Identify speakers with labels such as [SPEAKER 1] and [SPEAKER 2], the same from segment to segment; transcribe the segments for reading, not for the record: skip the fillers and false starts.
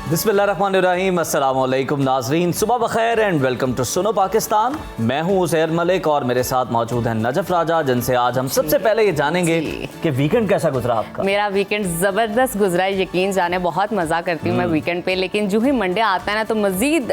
[SPEAKER 1] बिस्मिल्लाहिर्रहमानिर्रहीम, अस्सलाम वालेकुम नाज़रीन, सुबह बखैर and welcome to Suno Pakistan. मैं हूँ उज़ैर मलिक और मेरे साथ मौजूद हैं नजफ राजा, जिनसे आज हम सबसे पहले ये जानेंगे कि वीकेंड कैसा गुजरा आपका।
[SPEAKER 2] मेरा वीकेंड ज़बरदस्त गुजरा है, यकीन जाने बहुत मज़ा करती हूँ मैं वीकेंड पे, लेकिन जो ही मंडे आता है ना तो मज़ीद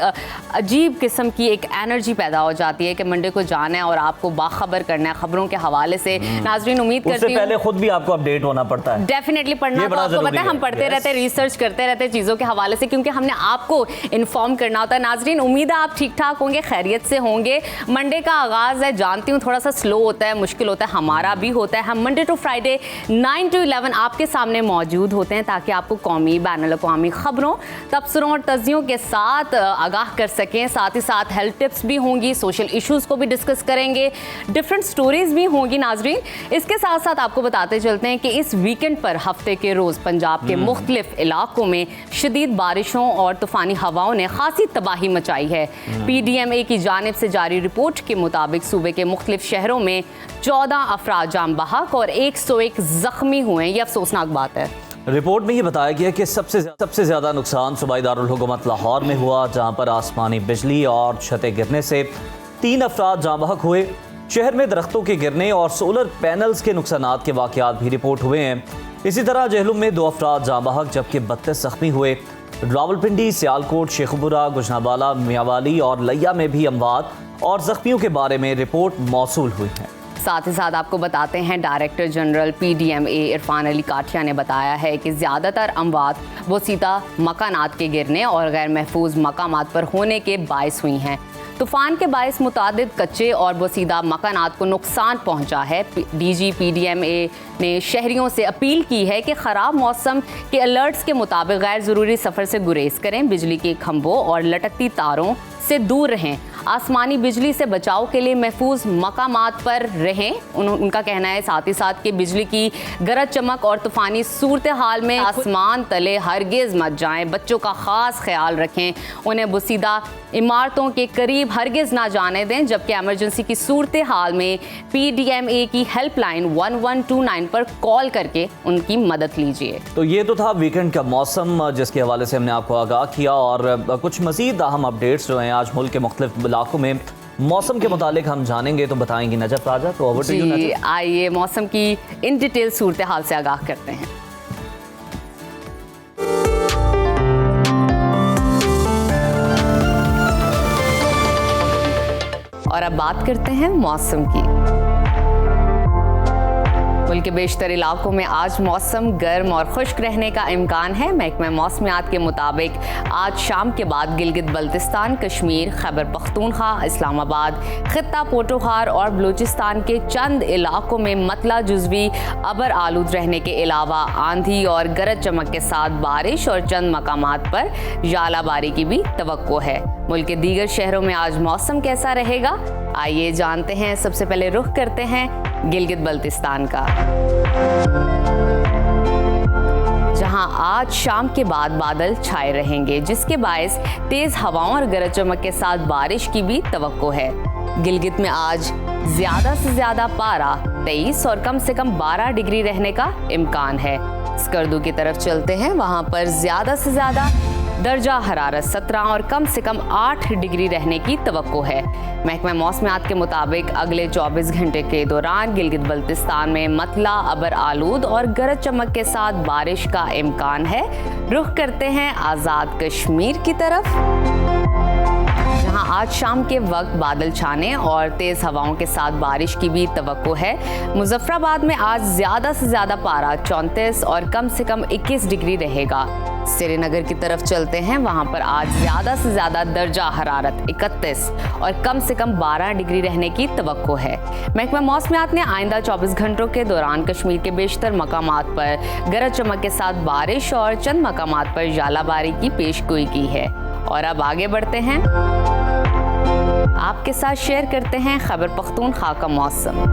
[SPEAKER 2] अजीब किस्म की एक एनर्जी पैदा हो जाती है कि मंडे को जाना है और आपको बाखबर करना है खबरों के हवाले से। नाज़रीन, उम्मीद करती हूँ
[SPEAKER 1] पहले खुद भी आपको अपडेट होना पड़ता है,
[SPEAKER 2] डेफिनेटली पढ़ना तो आपको पता है, हम पढ़ते रहते हैं, रिसर्च करते रहते हैं चीज़ों के हवाले से, क्योंकि हमने आपको इन्फॉर्म करना होता है। नाजरीन, उम्मीद है आप ठीक ठाक होंगे, खैरियत से होंगे। मंडे का आगाज़ है, जानती हूँ थोड़ा सा स्लो होता है, मुश्किल होता है, हमारा भी होता है। हम मंडे टू फ्राइडे 9 to 11 आपके सामने मौजूद होते हैं ताकि आपको कौमी बैनुल-अक़वामी खबरों, तबसरों और तज़ियों के साथ आगाह कर सकें। साथ ही साथ हेल्थ टिप्स भी होंगी, सोशल इशूज़ को भी डिस्कस करेंगे, डिफरेंट स्टोरीज़ भी होंगी। नाजरीन, इसके साथ साथ आपको बताते चलते हैं कि इस वीकेंड पर हफ्ते के रोज़ पंजाब के मुख्तलिफ इलाकों में शदीद बारिशों और तूफ़ानी हवाओं ने खासी तबाही मचाई है। PDMA की जानिब से जारी रिपोर्ट के मुताबिक सूबे के मुख्तलिफ शहरों में 14 अफराद जाम बहक और 101 ज़ख्मी हुए। ये अफसोसनाक बात है।
[SPEAKER 1] रिपोर्ट में ये बताया गया कि सबसे ज़्यादा नुकसान सूबाई दारुल हुकूमत लाहौर में हुआ, जहाँ पर आसमानी बिजली और छतें गिरने से 3 अफराद जाम बहक हुए। शहर में दरख्तों के गिरने और सोलर पैनल्स के नुकसानात के वाक़यात भी रिपोर्ट हुए हैं। इसी तरह जहलुम में 2 अफराद जाम बहक जबकि 32 ज़ख्मी हुए। रावलपिंडी, सियालकोट, शेखपुरा, गुजरावाला, मियावाली और लिया में भी अमवात और ज़ख्मियों के बारे में रिपोर्ट मौसूल हुई है।
[SPEAKER 2] साथ ही साथ आपको बताते हैं director general PDMA Irfan Ali Kathia ने बताया है कि ज़्यादातर अमवात बोसीदा मकानात के गिरने और गैर महफूज मकामात पर होने के बायस हुई हैं। तूफ़ान के बायस मुतादिद कच्चे और बोसीदा मकानात को नुकसान पहुंचा है। DG PDMA ने शहरियों से अपील की है कि ख़राब मौसम के अलर्ट्स के मुताबिक गैर ज़रूरी सफ़र से गुरेज करें, बिजली के खंभों और लटकती तारों से दूर रहें, आसमानी बिजली से बचाव के लिए महफूज मकामात पर रहें। उनका कहना है साथ ही साथ कि बिजली की गरज चमक और तूफ़ानी सूरत हाल में आसमान तले हरगिज़ मत जाएं, बच्चों का ख़ास ख्याल रखें, उन्हें बुसीदा इमारतों के करीब हरगिज़ ना जाने दें, जबकि एमरजेंसी की सूरत हाल में PDMA की हेल्पलाइन 1129 पर कॉल करके उनकी मदद लीजिए।
[SPEAKER 1] तो ये तो था वीकेंड का मौसम, जिसके हवाले से हमने आपको आगाह किया, और कुछ मज़ीद अहम अपडेट्स जो हैं आज मुल्क के मुख्तलिफ इलाकों में मौसम के मुतालिक हम जानेंगे, तो बताएंगी नजफ राजा। तो ओवर टू यू नजफ।
[SPEAKER 2] आइए मौसम की इन डिटेल सूरत हाल से आगाह करते हैं। और अब बात करते हैं मौसम की। मुल्क के बेशतर इलाकों में आज मौसम गर्म और खुश्क रहने का इम्कान है। महकमा मौसमियात के मुताबिक आज शाम के बाद गिलगित बल्तिस्तान, कश्मीर, खैबर पख्तूनख्वा, इस्लामाबाद, खित्ता पोटोहार और बलूचिस्तान के चंद इलाकों में मतला जुज़वी अबर आलूद रहने के अलावा आंधी और गरज चमक के साथ बारिश और चंद मकामात पर यालाबारी की भी तवक्को है। मुल्क के दीगर शहरों में आज मौसम कैसा रहेगा, आइए जानते हैं। सबसे पहले रुख करते हैं गिलगित बल्तिस्तान का, जहां आज शाम के बाद बादल छाए रहेंगे, जिसके बायस तेज हवाओं और गरज चमक के साथ बारिश की भी तवक्को है। गिलगित में आज ज्यादा से ज्यादा पारा 23 और कम से कम 12 डिग्री रहने का इम्कान है। स्कर्दू की तरफ चलते हैं, वहां पर ज्यादा से ज्यादा दर्जा हरारत 17 और कम से कम 8 डिग्री रहने की तवक्को है। महकमा मौसमियात के मुताबिक अगले 24 घंटे के दौरान गिलगित बल्तिस्तान में मतला अबर आलूद और गरज चमक के साथ बारिश का इम्कान है। रुख करते हैं आज़ाद कश्मीर की तरफ, जहां आज शाम के वक्त बादल छाने और तेज हवाओं के साथ बारिश की भी तवक्को है। मुजफ्फराबाद में आज ज्यादा से ज्यादा पारा 34 और कम से कम 21 डिग्री रहेगा। श्रीनगर की तरफ चलते हैं, वहां पर आज ज्यादा से ज्यादा दर्जा हरारत 31 और कम से कम 12 डिग्री रहने की तवक्को है। महकमा मौसमियात ने आइंदा 24 घंटों के दौरान कश्मीर के बेशतर मकामात पर गरज चमक के साथ बारिश और चंद मकामात पर यालाबारी की पेशगोई की है। और अब आगे बढ़ते हैं, आपके साथ शेयर करते हैं खैबर पख्तूनख्वा का मौसम,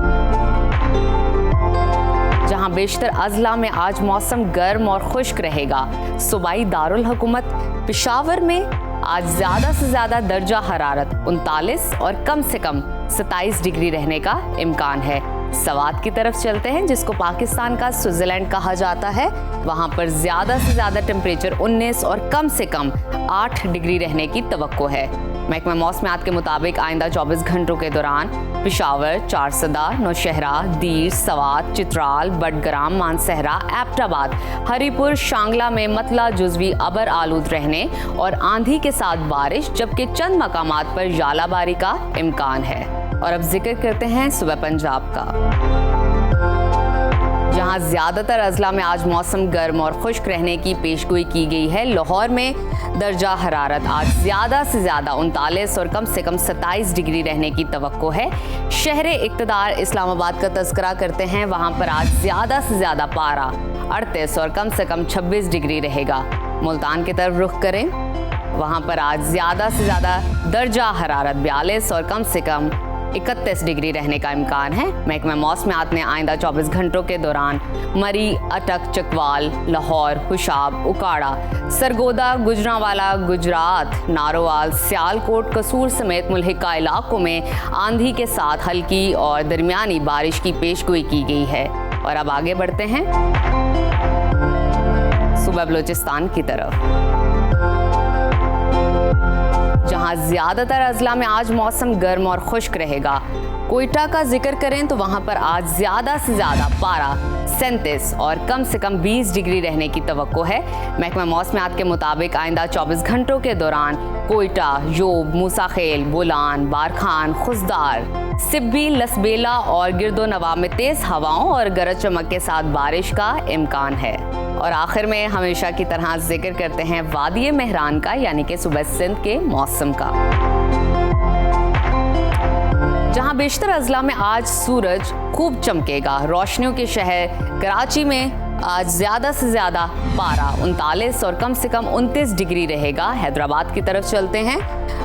[SPEAKER 2] जहां बेशतर अजला में आज मौसम गर्म और खुश्क रहेगा। सूबाई दारुल हुकूमत पेशावर में आज ज़्यादा से ज़्यादा दर्जा हरारत 39 और कम से कम 27 डिग्री रहने का इम्कान है। सवात की तरफ चलते हैं, जिसको पाकिस्तान का स्विट्जरलैंड कहा जाता है। वहां पर ज्यादा से ज्यादा टेम्परेचर 19 और कम से कम 8 डिग्री रहने की तवक्को है। महकमा मौसमियात के मुताबिक आइंदा 24 घंटों के दौरान पेशावर, चारसदा, नौशहरा, दीर, सवात, चित्राल, बडग्राम, मानसहरा, एबटाबाद, हरीपुर, शांगला में मतला जुजवी अबर आलूद रहने और आंधी के साथ बारिश, जबकि चंद मकामात पर यालाबारी का इम्कान है। और अब जिक्र करते हैं सुबह पंजाब का, जहां ज्यादातर अजला में आज मौसम गर्म और खुश्क रहने की पेशगोई की गई है। लाहौर में दर्जा हरारत आज ज्यादा से ज्यादा 39 और कम से कम 27 डिग्री रहने की तवक्को है। शहरे इक़्तिदार इस्लामाबाद का तज़किरा करते हैं, वहां पर आज ज्यादा से ज्यादा पारा 38 और कम से कम 26 डिग्री रहेगा। मुल्तान की तरफ रुख करें, वहां पर आज ज्यादा से ज्यादा दर्जा हरारत 42 और कम से कम 31 डिग्री रहने का इम्कान है। महकमा मौसमियात ने आइंदा 24 घंटों के दौरान मरी, अटक, चकवाल, लाहौर, हुशाब, उकाड़ा, सरगोदा, गुजरांवाला, गुजरात, नारोवाल, सियालकोट, कसूर समेत मुल्हिका इलाकों में आंधी के साथ हल्की और दरमियानी बारिश की पेशगोई की गई है। और अब आगे बढ़ते हैं सूबा बलूचिस्तान की तरफ, जहां ज्यादातर अजला में आज मौसम गर्म और खुश्क रहेगा। कोयटा का जिक्र करें तो वहां पर आज ज्यादा से ज्यादा पारा 37 और कम से कम 20 डिग्री रहने की तवक्को है। महकमा मौसमियात के मुताबिक आइंदा 24 घंटों के दौरान कोयटा, योब, मूसाखेल, बोलान, बारखान, खुशदार, सिब्बी, लसबेला और गिरदो नवाब में तेज हवाओं और गरज चमक के साथ बारिश का इम्कान है। और आखिर में हमेशा की तरह जिक्र करते हैं वादी मेहरान का, यानी कि सूबा सिंध के मौसम का, जहां बेशतर अजला में आज सूरज खूब चमकेगा। रोशनियों के शहर कराची में आज ज्यादा से ज्यादा पारा 39 और कम से कम 29 डिग्री रहेगा। हैदराबाद की तरफ चलते हैं,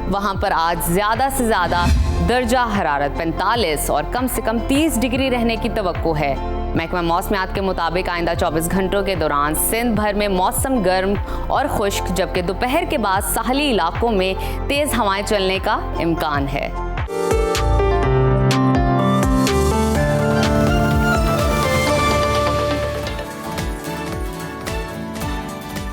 [SPEAKER 2] वहां पर आज ज्यादा से ज्यादा दर्जा हरारत 45 और कम से कम 30 डिग्री रहने की तवक्को है। महकमा मौसमियात के मुताबिक आइंदा 24 घंटों के दौरान सिंध भर में मौसम गर्म और खुश्क, जबकि दोपहर के बाद साहली इलाकों में तेज हवाएं चलने का इम्कान है।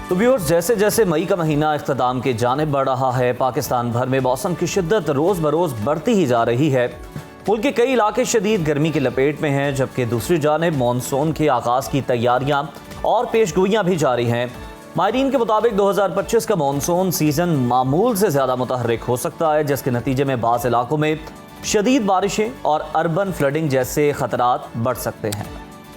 [SPEAKER 1] तो व्यूअर्स, जैसे जैसे मई का महीना इख्तिताम के जानिब बढ़ रहा है, पाकिस्तान भर में मौसम की शिद्दत रोज़ बरोज़ बढ़ती ही जा रही है। मुल्क के कई इलाके शदीद गर्मी की लपेट में हैं, जबकि दूसरी जानिब मानसून के आगाज़ की तैयारियां और पेशगोइयां भी जारी हैं। माहिरीन के मुताबिक 2025 का मानसून सीज़न मामूल से ज़्यादा मुतहर्रिक हो सकता है, जिसके नतीजे में बाज़ इलाकों में शदीद बारिशें और अर्बन फ्लडिंग जैसे ख़तरात बढ़ सकते हैं।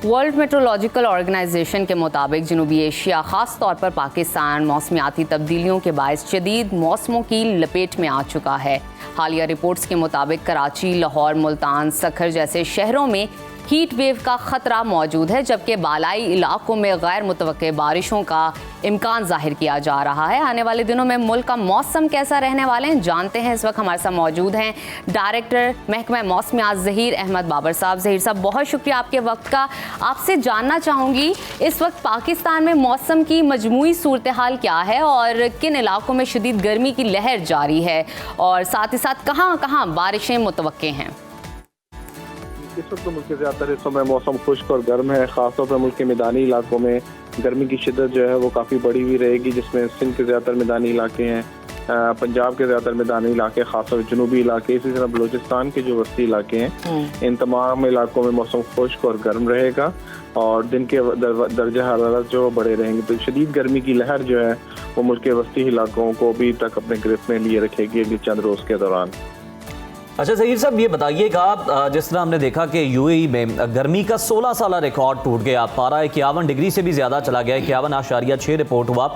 [SPEAKER 2] वर्ल्ड मेट्रोलॉजिकल ऑर्गेनाइजेशन के मुताबिक जनूबी एशिया, ख़ास तौर पर पाकिस्तान, मौसमियाती तब्दीलियों के बायस शदीद मौसमों की लपेट में आ चुका है। हालिया रिपोर्ट्स के मुताबिक कराची, लाहौर, मुल्तान, सखर जैसे शहरों में हीट वेव का खतरा मौजूद है, जबकि बालाई इलाकों में गैर मुतवक्के बारिशों का इम्कान जाहिर किया जा रहा है। आने वाले दिनों में मुल्क का मौसम कैसा रहने वाले हैं, जानते हैं। इस वक्त हमारे साथ मौजूद हैं डायरेक्टर महकमा मौसमियात ज़हीर अहमद बाबर साहब। ज़हीर साहब, बहुत शुक्रिया आपके वक्त का। आपसे जानना चाहूँगी, इस वक्त पाकिस्तान में मौसम की मजमूई सूरत हाल क्या है और किन इलाकों में शदीद गर्मी की लहर जारी है, और साथ ही साथ कहाँ कहाँ बारिशें मुतवक्के हैं?
[SPEAKER 3] इस वक्त मुल्क के ज़्यादातर हिस्सों में मौसम खुश्क और गर्म है। ख़ासतौर पर मुल्क के मैदानी इलाकों में गर्मी की शिद्दत जो है वो काफ़ी बढ़ी हुई रहेगी, जिसमें सिंध के ज़्यादातर मैदानी इलाके हैं, पंजाब के ज़्यादातर मैदानी इलाके, खासतौर पर जनूबी इलाके, इसी तरह बलूचिस्तान के जो वस्ती इलाके हैं, इन तमाम इलाकों में मौसम खुश्क और गर्म रहेगा और दिन के दर्जा हरारत जो बड़े रहेंगे। तो शदीद गर्मी की लहर जो है वो मुल्क के वस्ती इलाकों को भी तक अपने गिरफ्त में लिए रखेगी अगले चंद रोज़ के दौरान।
[SPEAKER 1] अच्छा ज़हीर साहब, ये बताइएगा, जिस तरह हमने देखा कि यूएई में गर्मी का 16 साला रिकॉर्ड टूट गया, पारा 51 डिग्री से भी ज़्यादा चला गया, 51.6 रिपोर्ट हुआ।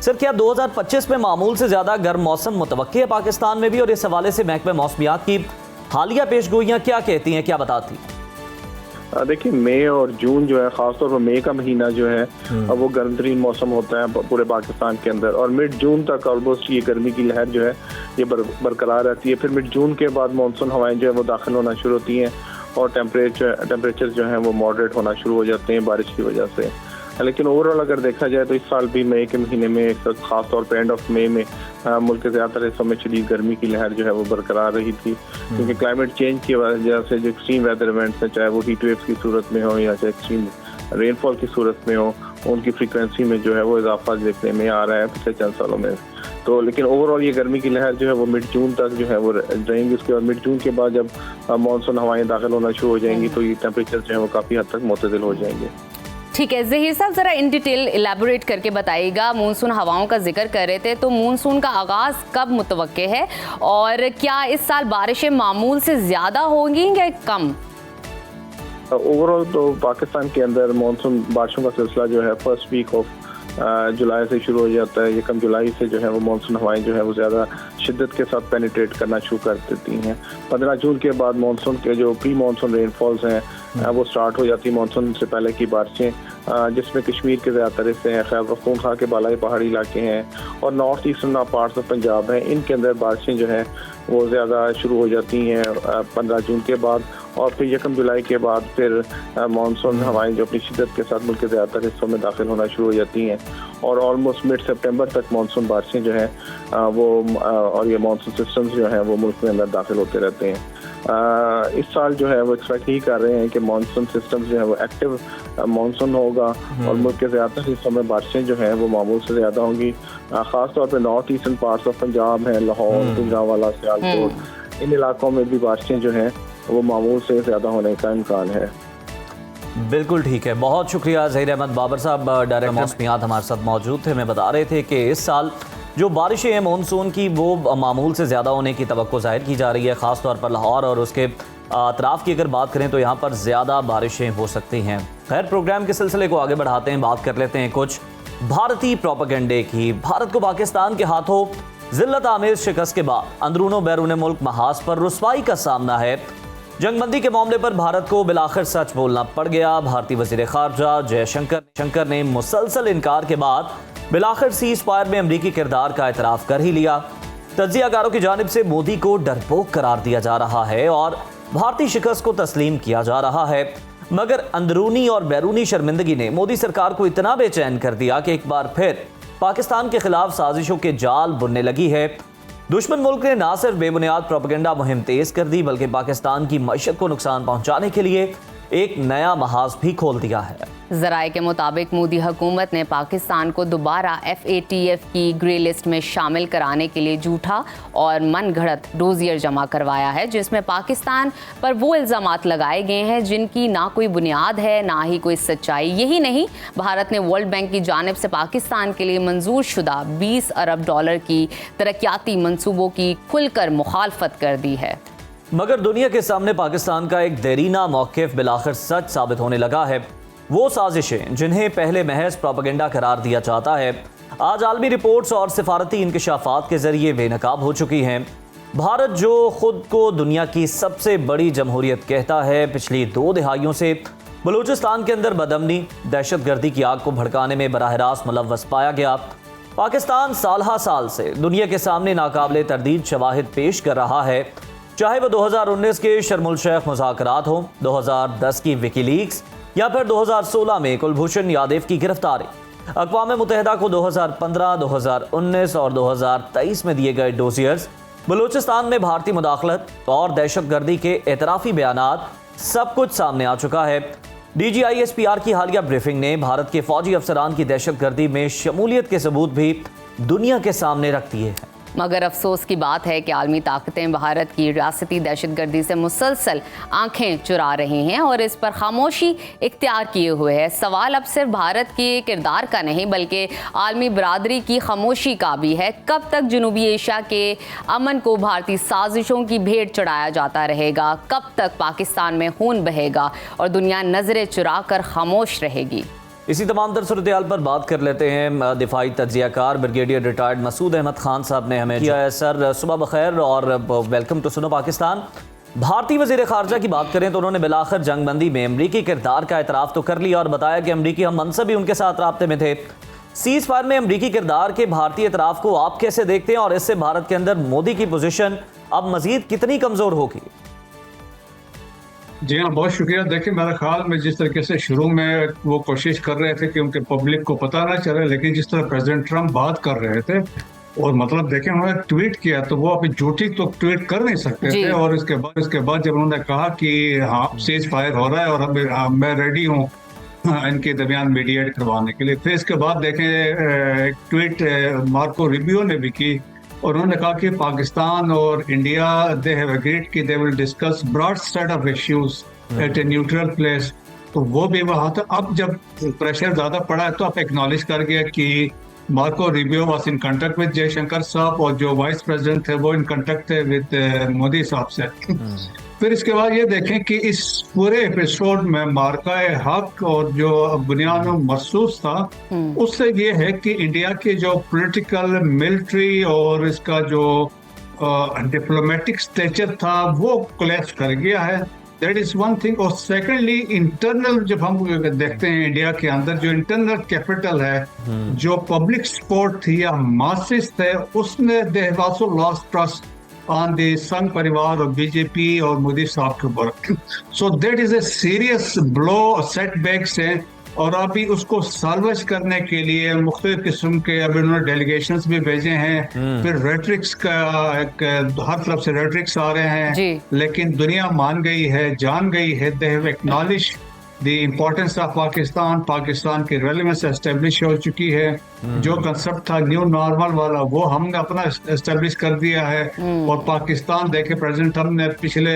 [SPEAKER 1] सर, क्या 2025 में मामूल से ज़्यादा गर्म मौसम मुतवक्की है पाकिस्तान में भी, और इस हवाले से महकमा मौसमियात की हालिया पेशगोइयाँ क्या कहती हैं, क्या बताती हैं?
[SPEAKER 3] देखिए, मई और जून जो है, खासतौर पर मई का महीना जो है वो गर्म तरीन मौसम होता है पूरे पाकिस्तान के अंदर, और मिड जून तक ऑलमोस्ट ये गर्मी की लहर जो है ये बरकरार रहती है। फिर मिड जून के बाद मानसून हवाएं जो है वो दाखिल होना शुरू होती हैं और टेम्परेचर जो है वो मॉडरेट होना शुरू हो जाते हैं बारिश की वजह से। लेकिन ओवरऑल अगर देखा जाए तो इस साल भी मई के महीने में खास तौर पर एंड ऑफ मई में मुल्क के ज़्यादातर हिस्सों में शदीद गर्मी की लहर जो है वो बरकरार रही थी, क्योंकि क्लाइमेट चेंज की वजह से जो एक्सट्रीम वेदर इवेंट्स हैं, चाहे वो हीट वेव्स की सूरत में हो या चाहे एक्सट्रीम रेनफॉल की सूरत में हो, उनकी फ्रीक्वेंसी में जो है वो इजाफा देखने में आ रहा है पिछले चंद सालों में। तो लेकिन ओवरऑल ये गर्मी की लहर जो है वो मिड जून तक जो है वो रहेंगी। उसके बाद मिड जून के बाद जब मानसून हवाएं दाखिल होना शुरू हो जाएंगी तो ये टेम्परेचर जो है वो काफ़ी हद तक मुतदिल हो जाएंगे।
[SPEAKER 2] ठीक है ज़हीर साहब, ज़रा इन डिटेल इलेबोरेट करके बताइएगा। मानसून हवाओं का जिक्र कर रहे थे, तो मानसून का आगाज़ कब मुतवक्के है और क्या इस साल बारिशें मामूल से ज़्यादा होंगी या कम?
[SPEAKER 3] ओवरऑल तो पाकिस्तान के अंदर मानसून बारिशों का सिलसिला जो है फर्स्ट वीक ऑफ जुलाई से शुरू हो जाता है। 1 जुलाई से जो है वो मानसून हवाएं जो है वो ज़्यादा शिद्दत के साथ पेनिट्रेट करना शुरू कर देती हैं। 15 जून के बाद मानसून के जो प्री मानसून रेनफॉल्स हैं वो स्टार्ट हो जाती है। मानसून से पहले की बारिशें जिसमें कश्मीर के ज़्यादातर हिस्से हैं, खैबर पख्तूनख्वा के बालाई पहाड़ी इलाके हैं और north eastern parts of Punjab हैं, इनके अंदर बारिशें जो हैं वो ज़्यादा शुरू हो जाती हैं 15 जून के बाद। और फिर 1 जुलाई के बाद फिर मानसून हवाएं जो अपनी शिद्दत के साथ मुल्क के ज़्यादातर हिस्सों में दाखिल होना शुरू हो जाती हैं और ऑलमोस्ट मिड सितंबर तक मानसून बारिशें जो हैं वो और ये मानसून सिस्टम्स जो हैं वो मुल्क के अंदर दाखिल होते रहते हैं। इस साल जो है वो एक्सपेक्ट ही कर रहे हैं कि मानसून सिस्टम जो है वो एक्टिव मानसून होगा और मुल्क के ज़्यादातर हिस्सों में बारिशें जो हैं वो मामूल से ज़्यादा होंगी। ख़ास तौर पे north eastern parts of Punjab हैं, लाहौर, गुजरांवाला, सियालकोट, इन इलाकों में भी बारिशें जो हैं वो मामूल से ज़्यादा होने का इम्कान है।
[SPEAKER 1] बिल्कुल ठीक है, बहुत शुक्रिया ज़हीर अहमद बाबर साहब, डायरेक्टर मौसमियात हमारे साथ मौजूद थे। मैं बता रहे थे कि इस साल जो बारिशें हैं मानसून की वो मामूल से ज़्यादा होने की तवक्को ज़ाहिर की जा रही है। ख़ास तौर पर लाहौर और उसके अतराफ़ की अगर बात करें तो यहाँ पर ज़्यादा बारिशें हो सकती हैं। खैर, प्रोग्राम के सिलसिले को आगे बढ़ाते हैं, बात कर लेते हैं कुछ भारतीय प्रोपेगेंडे की। भारत को पाकिस्तान के हाथों जिल्लत आमेज शिकस्त के बाद अंदरूनो बैरून मुल्क महाज पर रुसवाई का सामना है। जंगबंदी के मामले पर भारत को बिलाखिर सच बोलना पड़ गया। भारतीय वज़ीर ख़ारजा जयशंकर ने मुसलसल इनकार के बाद बिलाखिर सीज़ फायर में अमरीकी किरदार का एतराफ़ कर ही लिया। तज्ज़ियाकारों की जानिब से मोदी को डरपोक करार दिया जा रहा है और भारतीय शिकस्त को तस्लीम किया जा रहा है, मगर अंदरूनी और बैरूनी शर्मिंदगी ने मोदी सरकार को इतना बेचैन कर दिया कि एक बार फिर पाकिस्तान के खिलाफ साजिशों के जाल बुनने लगी है। दुश्मन मुल्क ने ना सिर्फ बेबुनियाद प्रोपेगेंडा मुहिम तेज कर दी बल्कि पाकिस्तान की मईशत को नुकसान पहुंचाने के लिए एक नया महाज भी खोल दिया है।
[SPEAKER 2] ज़राए के मुताबिक मोदी हुकूमत ने पाकिस्तान को दोबारा FATF की ग्रे लिस्ट में शामिल कराने के लिए झूठा और मन घड़त डोजियर जमा करवाया है, जिसमें पाकिस्तान पर वो इल्ज़ामात लगाए गए हैं जिनकी ना कोई बुनियाद है ना ही कोई सच्चाई। यही नहीं, भारत ने वर्ल्ड बैंक की जानिब से पाकिस्तान के लिए मंजूर शुदा $20 अरब की तरक्याती मंसूबों की खुलकर मुखालफत कर दी है।
[SPEAKER 1] मगर दुनिया के सामने पाकिस्तान का एक देरीना मौक़िफ़ बिलाखिर सच साबित होने लगा है। वो साजिशें जिन्हें पहले महज प्रोपेगेंडा करार दिया जाता है, आज आलमी रिपोर्ट्स और सिफारती इंकशाफात के जरिए बेनकाब हो चुकी हैं। भारत जो खुद को दुनिया की सबसे बड़ी जमहूरियत कहता है, पिछली 2 दहाइयों से बलूचिस्तान के अंदर बदअमनी, दहशतगर्दी की आग को भड़काने में बराह रास्त मुलव्वस पाया गया। पाकिस्तान साल से दुनिया के सामने नाकाबिले तरदीद शवाहिद पेश कर रहा है, चाहे वो 2019 के शर्मुल शेख मुज़ाकरात हो, 2010 की विकीलीक्स या फिर 2016 में कुलभूषण यादव की गिरफ्तारी। अक़वाम मुत्तहिदा को 2015, 2019 और 2023 में दिए गए डोजियर्स, बलूचिस्तान में भारतीय मुदाखलत और दहशतगर्दी के एतराफ़ी बयानात, सब कुछ सामने आ चुका है। DGISPR की हालिया ब्रीफिंग ने भारत के फौजी अफसरान की दहशतगर्दी में शमूलियत के सबूत भी दुनिया के सामने रख दिए हैं।
[SPEAKER 2] मगर अफसोस की बात है कि आलमी ताकतें भारत की रियासती दहशतगर्दी से मुसलसल आंखें चुरा रही हैं और इस पर खामोशी इख्तियार किए हुए है। सवाल अब सिर्फ भारत के किरदार का नहीं बल्कि आलमी बरादरी की खामोशी का भी है। कब तक जनूबी एशिया के अमन को भारतीय साजिशों की भेंट चढ़ाया जाता रहेगा? कब तक पाकिस्तान में खून बहेगा और दुनिया नजरें चुरा कर खामोश रहेगी?
[SPEAKER 1] इसी तमाम तर सूरत-ए-हाल पर बात कर लेते हैं। दिफाई तज्ज़ियाकार ब्रिगेडियर रिटायर्ड मसूद अहमद खान साहब ने हमें किया है। सर, सुबह बखैर और वेलकम टू सुनो पाकिस्तान। भारतीय वज़ीर ख़ारजा की बात करें तो उन्होंने बिलाखिर जंगबंदी में अमरीकी किरदार का एतराफ़ तो कर लिया और बताया कि अमरीकी हम मनसब भी उनके साथ राब्ते में थे। सीज़ फायर में अमरीकी किरदार के भारतीय एतराफ़ को आप कैसे देखते हैं और इससे भारत के अंदर मोदी की पोजीशन अब मज़ीद कितनी कमज़ोर होगी?
[SPEAKER 4] जी हाँ, बहुत शुक्रिया। देखिए, मेरे ख्याल में जिस तरीके से शुरू में वो कोशिश कर रहे थे कि उनके पब्लिक को पता ना चले, लेकिन जिस तरह प्रेसिडेंट ट्रम्प बात कर रहे थे और मतलब देखें उन्होंने ट्वीट किया तो वो अभी झूठी तो ट्वीट कर नहीं सकते
[SPEAKER 2] जी।
[SPEAKER 4] थे। और इसके बाद जब उन्होंने कहा कि हाँ सीज फायर हो रहा है और मैं रेडी हूँ इनके दरमियान मीडिएट करवाने के लिए, फिर इसके बाद देखें एक ट्वीट मार्को रूबियो ने भी की और उन्होंने कहा कि पाकिस्तान और इंडिया दे हैव एग्रीड कि they will discuss broad set of issues at a neutral place. तो वो भी वहां था। अब जब प्रेशर ज्यादा पड़ा है तो आप एक्नॉलेज कर गया कि Marco Rubio was in contact with Jaishankar साहब और जो वाइस प्रेसिडेंट थे वो इन कांटेक्ट थे विद मोदी साहब से। फिर इसके बाद ये देखें कि इस पूरे एपिसोड में मार्का हक और जो बुनियाद महसूस था उससे ये है कि इंडिया के जो पॉलिटिकल मिलिट्री और इसका जो डिप्लोमेटिक स्टेचर था वो कोलैप्स कर गया है। That is one thing. और सेकेंडली इंटरनल जब हम देखते हैं इंडिया के अंदर जो इंटरनल कैपिटल है, जो पब्लिक सपोर्ट थी या मासेस थे, उसने they have also lost trust on the संघ परिवार और बीजेपी और मोदी साहब के ऊपर। So that is a serious blow, setbacks है। और अभी उसको सॉल्वेज करने के लिए मुख्तलिफ किस्म के अभी उन्होंने डेलीगेशंस भी भेजे हैं। फिर रेट्रिक्स का हर तरफ से रेट्रिक्स आ रहे हैं, लेकिन दुनिया मान गई है, जान गई है। They have acknowledge the importance of Pakistan की रेलेवेंस एस्टेब्लिश हो चुकी है। जो कंसेप्ट था न्यू नॉर्मल वाला वो हमने अपना एस्टेब्लिश कर दिया है। और पाकिस्तान देखे प्रेसिडेंट ट्रम्प ने पिछले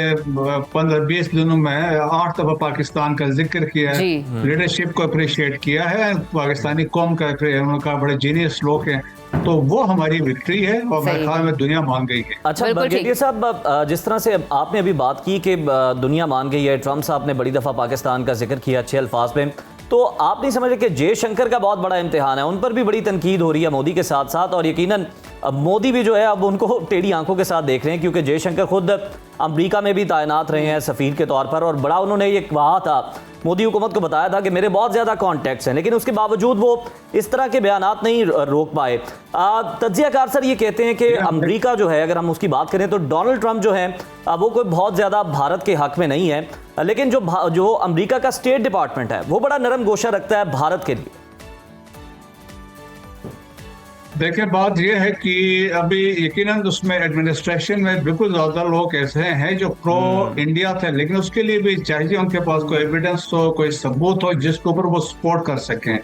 [SPEAKER 4] 15-20 दिनों में 8 दफा पाकिस्तान का जिक्र किया है, लीडरशिप को अप्रिशिएट किया है, पाकिस्तानी कौम का उनका बड़े जीनियस लोग हैं। तो वो हमारी विक्ट्री है और मेरे ख्याल में दुनिया मान गई है।
[SPEAKER 1] अच्छा ब्रिगेडियर साहब, जिस तरह से आपने अभी बात की कि दुनिया मान गई है, ट्रम्प साहब ने बड़ी दफा पाकिस्तान का जिक्र किया अच्छे अल्फाज में, तो आप नहीं समझ रहे कि जयशंकर का बहुत बड़ा इम्तिहान है? उन पर भी बड़ी तनकीद हो रही है मोदी के साथ साथ, और यकीनन अब मोदी भी जो है अब उनको टेढ़ी आंखों के साथ देख रहे हैं, क्योंकि जयशंकर खुद अमेरिका में भी तैनात रहे हैं सफ़ीर के तौर पर, और बड़ा उन्होंने ये कहा था, मोदी हुकूमत को बताया था कि मेरे बहुत ज़्यादा कॉन्टैक्ट्स हैं, लेकिन उसके बावजूद वो इस तरह के बयानात नहीं रोक पाए। तज्जियाकार सर ये कहते हैं कि अमेरिका जो है, अगर हम उसकी बात करें तो डोनाल्ड ट्रंप जो है वो कोई बहुत ज़्यादा भारत के हक में नहीं है, लेकिन जो अमेरिका का स्टेट डिपार्टमेंट है वो बड़ा नरम गोशा रखता है भारत के लिए।
[SPEAKER 4] देखिए, बात यह है कि अभी यकीनन उसमें एडमिनिस्ट्रेशन में बिल्कुल ज्यादा लोग ऐसे हैं जो प्रो इंडिया थे, लेकिन उसके लिए भी चाहिए उनके पास कोई एविडेंस हो, कोई सबूत हो जिसके ऊपर वो सपोर्ट कर सकें।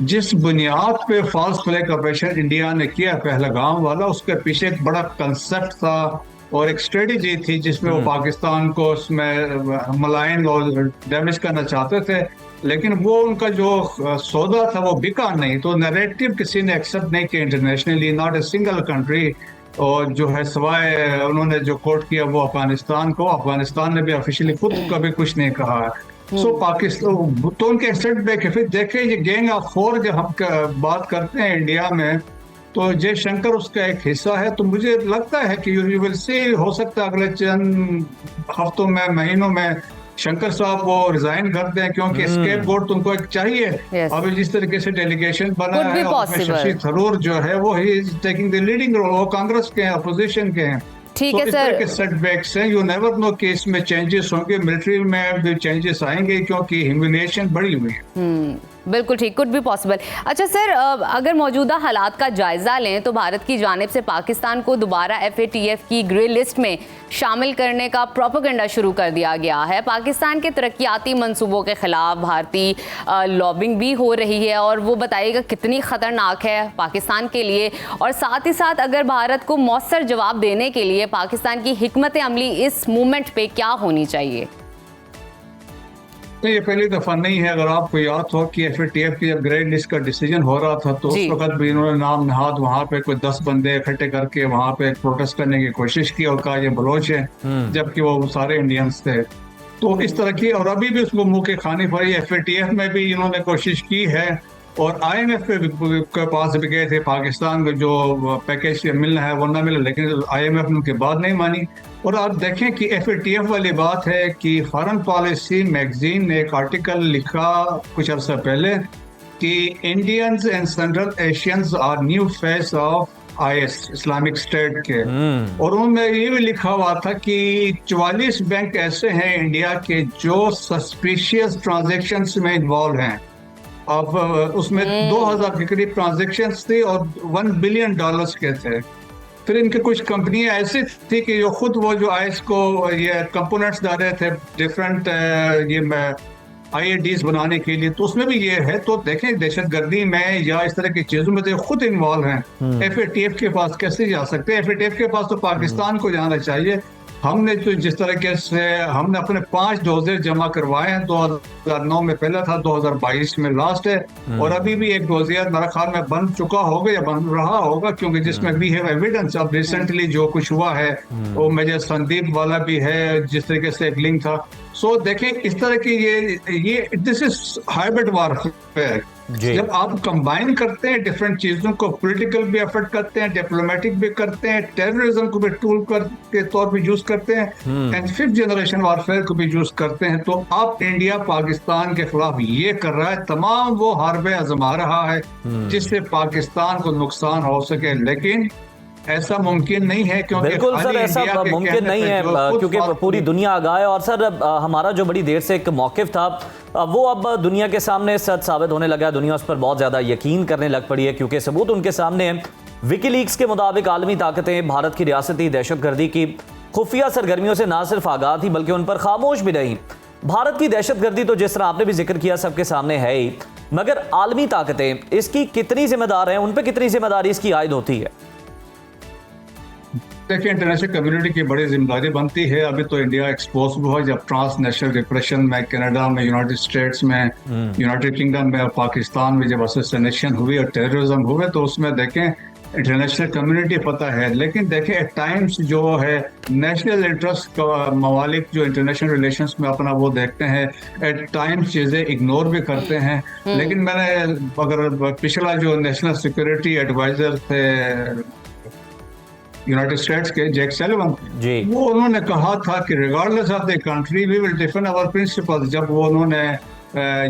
[SPEAKER 4] जिस बुनियाद पे फॉल्स फ्लैग ऑपरेशन इंडिया ने किया पहलगाम वाला, उसके पीछे एक बड़ा कंसेप्ट था और एक स्ट्रेटेजी थी जिसमें वो पाकिस्तान को उसमें मलाइन और डैमेज करना चाहते थे, लेकिन वो उनका जो सौदा था वो बिका नहीं। तो नैरेटिव किसी ने एक्सेप्ट नहीं किया internationally, not a single country. और जो है सिवाय उन्होंने जो कोट किया वो अफगानिस्तान ने भी ऑफिशियली खुद कभी कुछ नहीं कहा है। सो पाकिस्तान तो उनके सेटबैक है। फिर देखें ये गैंग ऑफ फोर जब हम बात करते हैं इंडिया में, तो जयशंकर उसका एक हिस्सा है। तो मुझे लगता है कि यू विल सी, हो सकता है अगले चंद हफ्तों में, महीनों में शंकर साहब वो रिजाइन करते हैं, क्योंकि स्केप गोट तुमको एक चाहिए। अभी जिस तरीके से डेलीगेशन बना है उसमें शशि थरूर जो है वो he is taking the leading role, वो कांग्रेस के हैं, अपोजिशन के हैं।
[SPEAKER 2] ठीक है सर,
[SPEAKER 4] सेटबैक्स हैं, यू नेवर नो कि इसमें चेंजेस होंगे, मिलिट्री में भी चेंजेस आएंगे क्योंकि ह्यूमिलिएशन बढ़ी हुई है।
[SPEAKER 2] बिल्कुल ठीक, कुड बी पॉसिबल। अच्छा सर, अगर मौजूदा हालात का जायजा लें तो भारत की जानिब से पाकिस्तान को दोबारा FATF की ग्रे लिस्ट में शामिल करने का प्रोपेगेंडा शुरू कर दिया गया है। पाकिस्तान के तरक्याती मंसूबों के खिलाफ भारतीय लॉबिंग भी हो रही है, और वो बताइएगा कितनी ख़तरनाक है पाकिस्तान के लिए, और साथ ही साथ अगर भारत को मौसर जवाब देने के लिए पाकिस्तान की हिकमत अमली इस मूवमेंट पे क्या होनी चाहिए?
[SPEAKER 4] तो ये पहली दफा नहीं है। अगर आपको याद हो कि FATF की जब ग्रे लिस्ट का डिसीजन हो रहा था तो उस वक्त भी इन्होंने नाम नहाद वहाँ पे कोई 10 बंदे इकट्ठे करके वहाँ पे प्रोटेस्ट करने की कोशिश की और कहा ये बलोच है, जबकि वो सारे इंडियंस थे। तो इस तरह की, और अभी भी उसको मुंह के खानी पड़ी। FATF में भी इन्होंने कोशिश की है और IMF के पास भी गए थे, पाकिस्तान को जो पैकेज मिलना है वो ना मिला, लेकिन IMF ने उनकी बात नहीं मानी। और आप देखें कि FATF वाली बात है कि फॉरेन पॉलिसी मैगजीन ने एक आर्टिकल लिखा कुछ अर्सा पहले कि Indians and Central Asians are new face of IS Islamic State के, और उनमें ये भी लिखा हुआ था कि 44 बैंक ऐसे हैं इंडिया के जो सस्पिशियस ट्रांजैक्शंस में इन्वॉल्व हैं। अब उसमें 2000 के करीब ट्रांजैक्शंस थे और $1 बिलियन के थे। फिर इनकी कुछ कंपनियां ऐसी थी कि जो खुद वो जो IS को ये कंपोनेंट्स डाल रहे थे डिफरेंट ये IEDs बनाने के लिए, तो उसमें भी ये है। तो देखें, दहशतगर्दी में या इस तरह की चीजों में तो खुद इन्वॉल्व हैं। FATF के पास कैसे जा सकते हैं? FATF के पास तो पाकिस्तान को जाना चाहिए। हमने तो जिस तरीके से हमने अपने 5 डोजेज जमा करवाए हैं, 2009 में पहला था, 2022 में लास्ट है, और अभी भी एक डोजियर मेरा ख्याल में बन चुका होगा या बन रहा होगा, क्योंकि जिसमें वी हैव एविडेंस। अब रिसेंटली जो कुछ हुआ है वो मेजर संदीप वाला भी है, जिस तरीके से एक लिंक था। सो देखें, इस तरह की ये दिस इज हाइब्रिड वॉरफेयर। जब आप कंबाइन करते हैं डिफरेंट चीजों को, पॉलिटिकल भी एफर्ट करते हैं, डिप्लोमेटिक भी करते हैं, टेररिज्म को भी टूल के तौर पे यूज करते हैं, एंड 5th जनरेशन वॉरफेयर को भी यूज करते हैं, तो अब इंडिया पाकिस्तान के खिलाफ ये कर रहा है, तमाम वो हरबे आजमा रहा है जिससे पाकिस्तान को नुकसान हो सके। लेकिन ऐसा मुमकिन नहीं है, क्योंकि
[SPEAKER 1] बिल्कुल सर, ऐसा मुमकिन नहीं है, क्योंकि पूरी दुनिया आगाह है। और सर, हमारा जो बड़ी देर से एक मौकिफ था वो अब दुनिया के सामने सच साबित होने लगा है। दुनिया उस पर बहुत ज़्यादा यकीन करने लग पड़ी है, क्योंकि सबूत उनके सामने है। विकीलीक्स के मुताबिक आलमी ताकतें भारत की रियासती दहशतगर्दी की खुफिया सरगर्मियों से ना सिर्फ आगाह थी, बल्कि उन पर खामोश भी रही। भारत की दहशतगर्दी तो जिस तरह आपने भी जिक्र किया सबके सामने है ही, मगर आलमी ताकतें इसकी कितनी जिम्मेदार हैं, उन पर कितनी जिम्मेदारी इसकी आयद होती है?
[SPEAKER 4] देखिए, इंटरनेशनल कम्युनिटी की बड़ी जिम्मेदारी बनती है। अभी तो इंडिया एक्सपोज हुआ जब ट्रांसनेशनल रिप्रेशन में कनाडा में, यूनाइटेड स्टेट्स में, यूनाइटेड किंगडम में और पाकिस्तान में जब असोसिनेशन हुई और टेररिज्म हुए, तो उसमें देखें इंटरनेशनल कम्युनिटी पता है। लेकिन देखें, एट टाइम्स जो है नेशनल इंटरेस्ट का ममालिक जो इंटरनेशनल रिलेशंस में अपना वो देखते हैं, एट टाइम्स चीज़ें इग्नोर भी करते हैं। लेकिन मैंने अगर पिछला जो नेशनल सिक्योरिटी एडवाइजर थे यूनाइटेड स्टेट्स के, जैक सलिवन, वो उन्होंने कहा था कि regardless of the country we will defend our principles. जब वो उन्होंने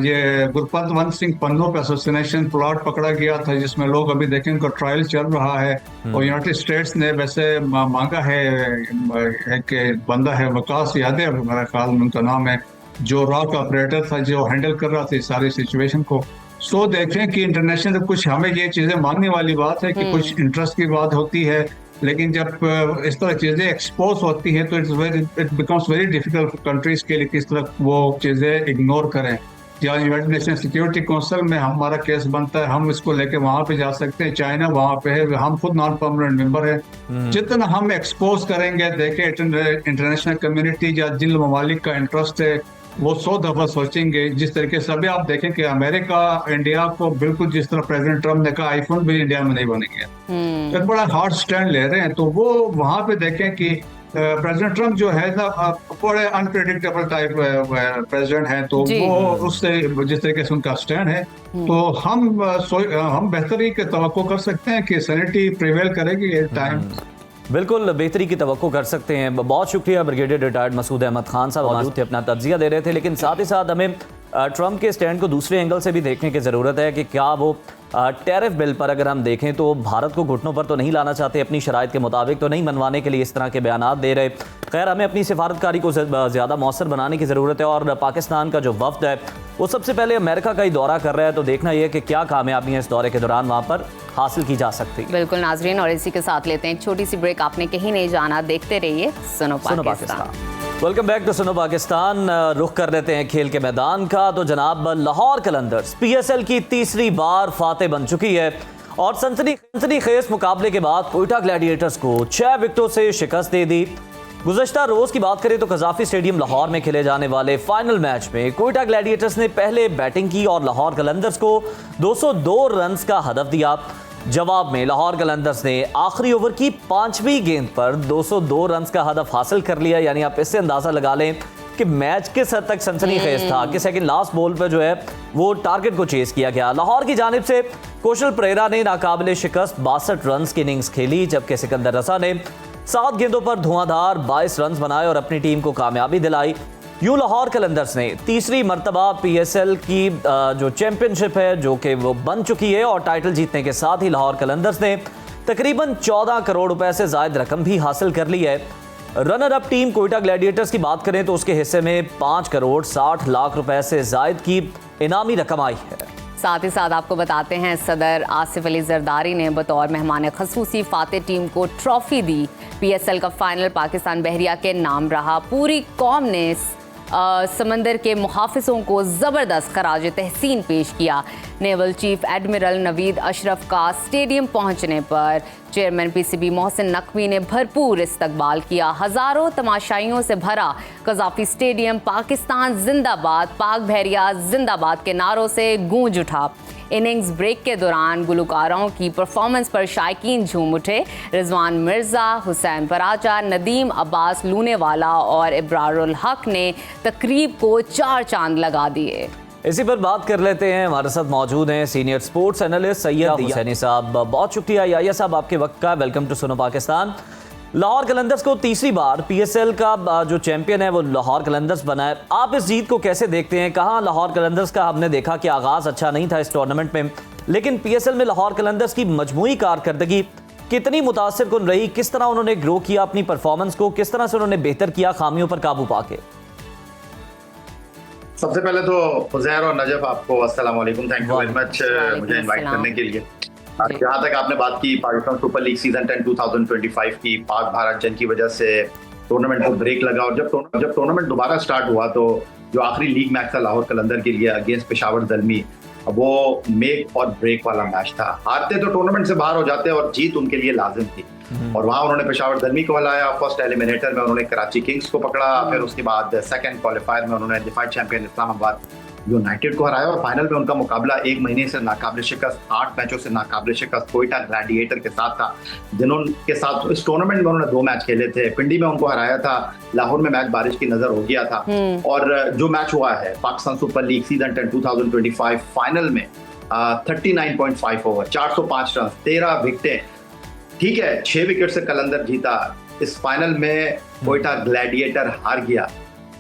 [SPEAKER 4] ये गुरपतवंत सिंह पन्नू का असोसिनेशन प्लॉट पकड़ा गया था, जिसमें लोग अभी देखें उनका ट्रायल चल रहा है, और यूनाइटेड स्टेट्स ने वैसे मांगा है, एक बंदा है वकास यादव मेरा ख्याल में उनका नाम है, जो रॉक ऑपरेटर था, जो हैंडल कर रहा था सारी सिचुएशन को। सो देखें कि इंटरनेशनल कुछ हमें ये चीज़ें मानने वाली बात है कि कुछ इंटरेस्ट की बात होती है, लेकिन जब इस तरह चीज़ें एक्सपोज होती हैं तो it becomes very difficult for countries के लिए किस तरह वो चीज़ें इग्नोर करें। या यूनाइटेड नेशन सिक्योरिटी काउंसिल में हमारा केस बनता है, हम इसको लेके वहाँ पे जा सकते हैं, चाइना वहाँ पे है, हम खुद नॉन परमानेंट मेंबर है। जितना हम एक्सपोज करेंगे, देखें इंटरनेशनल कम्युनिटी या जिन ममालिक का इंटरेस्ट है वो 100 दफा सोचेंगे। जिस तरीके से अभी आप देखें कि अमेरिका इंडिया को बिल्कुल जिस तरह प्रेसिडेंट ट्रम्प ने कहा आईफोन भी इंडिया में नहीं बनेंगे, तो एक बड़ा हार्ड स्टैंड ले रहे हैं। तो वो वहां पे देखें कि प्रेसिडेंट ट्रम्प जो है ना, बड़े अनप्रेडिक्टेबल टाइप प्रेसिडेंट है, तो वो उससे जिस तरीके से उनका स्टैंड है, तो हम बेहतरी की तवक्को कर सकते हैं कि सैनिटी प्रिवेल करेगी ये टाइम।
[SPEAKER 1] बिल्कुल बेहतरी की तवक्को कर सकते हैं। बहुत शुक्रिया ब्रिगेडियर रिटायर्ड मसूद अहमद खान साहब, मौजूद थे, अपना तज्जिया दे रहे थे। लेकिन साथ ही साथ हमें ट्रम्प के स्टैंड को दूसरे एंगल से भी देखने की ज़रूरत है कि क्या वो टैरिफ बिल पर अगर हम देखें तो भारत को घुटनों पर तो नहीं लाना चाहते, अपनी शराइत के मुताबिक तो नहीं मनवाने के लिए इस तरह के बयानात दे रहे। खैर, हमें अपनी सिफारतकारी को ज़्यादा मौसर बनाने की ज़रूरत है, और पाकिस्तान का जो वफ्द है वो सबसे पहले अमेरिका का ही दौरा कर रहा है, तो देखना यह कि क्या कामयाबियाँ इस दौरे के दौरान वहाँ पर हासिल की जा सकती है।
[SPEAKER 2] बिल्कुल नाजरीन, और इसी के साथ लेते हैं एक छोटी सी ब्रेक। आपने कहीं नहीं जाना, देखते रहिए सुनो Pakistan.
[SPEAKER 1] Welcome back to Suno Pakistan. रुख कर लेते हैं खेल के मैदान का। तो जनाब, लाहौर कलंदर्स PSL की तीसरी बार फातेह बन चुकी है, और सनसनीखेज मुकाबले के बाद कोयटा ग्लैडिएटर्स को 6 विकेटों से शिकस्त दे दी। गुज़श्ता रोज की बात करें तो कज़ाफ़ी स्टेडियम लाहौर में खेले जाने वाले फाइनल मैच में कोयटा ग्लैडिएटर्स ने पहले बैटिंग की और लाहौर कलंदर्स को 202 रन का हदफ दिया। जवाब में लाहौर कलंदर्स ने आखिरी ओवर की 5वीं गेंद पर 202 रन का हदफ हासिल कर लिया। यानी आप इससे अंदाजा लगा लें कि मैच किस हद तक सनसनीखेज था कि सेकंड लास्ट बॉल पर जो है वो टारगेट को चेस किया गया। लाहौर की जानिब से कौशल परेरा ने नाकाबिले शिकस्त 62 रन की इनिंग्स खेली, जबकि सिकंदर रसा ने 7 गेंदों पर धुआंधार 22 रन बनाए और अपनी टीम को कामयाबी दिलाई। यूं लाहौर कलंदर्स ने तीसरी मरतबा PSL की जो चैंपियनशिप है जो कि वो बन चुकी है, और टाइटल जीतने के साथ ही लाहौर कलंदर्स ने तकरीबन 14 करोड़ रुपए से ज्यादा रकम भी हासिल कर ली है। Runner up team Quetta Gladiators की बात करें तो उसके हिस्से में 5 करोड़ 60 लाख रुपए से ज्यादा की इनामी रकम आई है।
[SPEAKER 2] साथ ही साथ आपको बताते हैं सदर आसिफ अली जरदारी ने बतौर मेहमान खसूसी फातेह टीम को ट्रॉफी दी। PSL का फाइनल पाकिस्तान बहरिया के नाम रहा। पूरी कौम ने समंदर के मुहाफिजों को ज़बरदस्त खराज तहसीन पेश किया। Naval chief admiral Naveed Ashraf का स्टेडियम पहुंचने पर चेयरमैन PCB मोहसिन नकवी ने भरपूर इस्तकबाल किया। हज़ारों तमाशाइयों से भरा कज़ाफ़ी स्टेडियम पाकिस्तान जिंदाबाद, पाक बहरिया जिंदाबाद के नारों से गूंज उठा। इनिंग्स ब्रेक के दौरान गुलकारों की परफॉर्मेंस पर शायकीन झूम उठे। रिजवान मिर्ज़ा, हुसैन पराचा, नदीम अब्बास लूनेवाला और इब्रारुल हक ने तकरीब को 4 चांद लगा दिए।
[SPEAKER 1] इसी पर बात कर लेते हैं। हमारे साथ मौजूद हैं senior sports analyst Syed Hussaini साहब। बहुत शुक्रिया याया साहब आपके वक्त का। Welcome to Suno Pakistan. लाहौर कलंदर्स को तीसरी बार PSL का जो चैंपियन है वो लाहौर कलंदर्स बना है। आप इस जीत को कैसे देखते हैं? कहाँ लाहौर कलंदर्स का हमने देखा कि आगाज़ अच्छा नहीं था इस टूर्नामेंट में, लेकिन PSL में लाहौर कलंदर्स की मजमूई कारकर्दगी कितनी मुतासिर कुन रही? किस तरह उन्होंने ग्रो किया अपनी परफॉर्मेंस को? किस तरह से उन्होंने बेहतर किया खामियों पर काबू पाके?
[SPEAKER 5] सबसे पहले तो हुज़ैर और नजफ आपको अस्सलाम वालेकुम, थैंक यू वेरी मच मुझे इनवाइट करने के लिए। जहाँ तक आपने बात की पाकिस्तान सुपर लीग सीजन 10 2025 की, पाक भारत जंग की वजह से टूर्नामेंट को ब्रेक लगा और जब टूर्नामेंट दोबारा स्टार्ट हुआ तो जो आखिरी लीग मैच था लाहौर कलंदर के लिए अगेंस्ट पेशावर ज़ल्मी, वो मेक और ब्रेक वाला मैच था। हारते तो टूर्नामेंट से बाहर हो जाते और जीत उनके लिए लाजिम थी। और वहाँ उन्होंने पेशावर ज़ल्मी को हराया। फर्स्ट एलिमिनेटर में उन्होंने कराची किंग्स को पकड़ा, फिर उसके बाद सेकंड क्वालिफायर में उन्होंने डिफाइड चैंपियन इस्लामाबाद यूनाइटेड को हराया और फाइनल में उनका मुकाबला 1 महीने से नाकाबिल शिकस्त 8 मैचों से नाकाबिल शिकस्त कोयटा ग्लैडिएटर के साथ था, जिन्होंने साथ इस टूर्नामेंट में उन्होंने 2 मैच खेले थे। पिंडी में उनको हराया था, लाहौर में मैच बारिश की नजर हो गया था। और जो मैच हुआ है Pakistan super league season 10 2025 final में 39.5 ओवर, 405 रन, 13 विकेटें, ठीक है 6 विकेट से कलंदर जीता। इस फाइनल में कोयटा ग्लैडिएटर हार गया,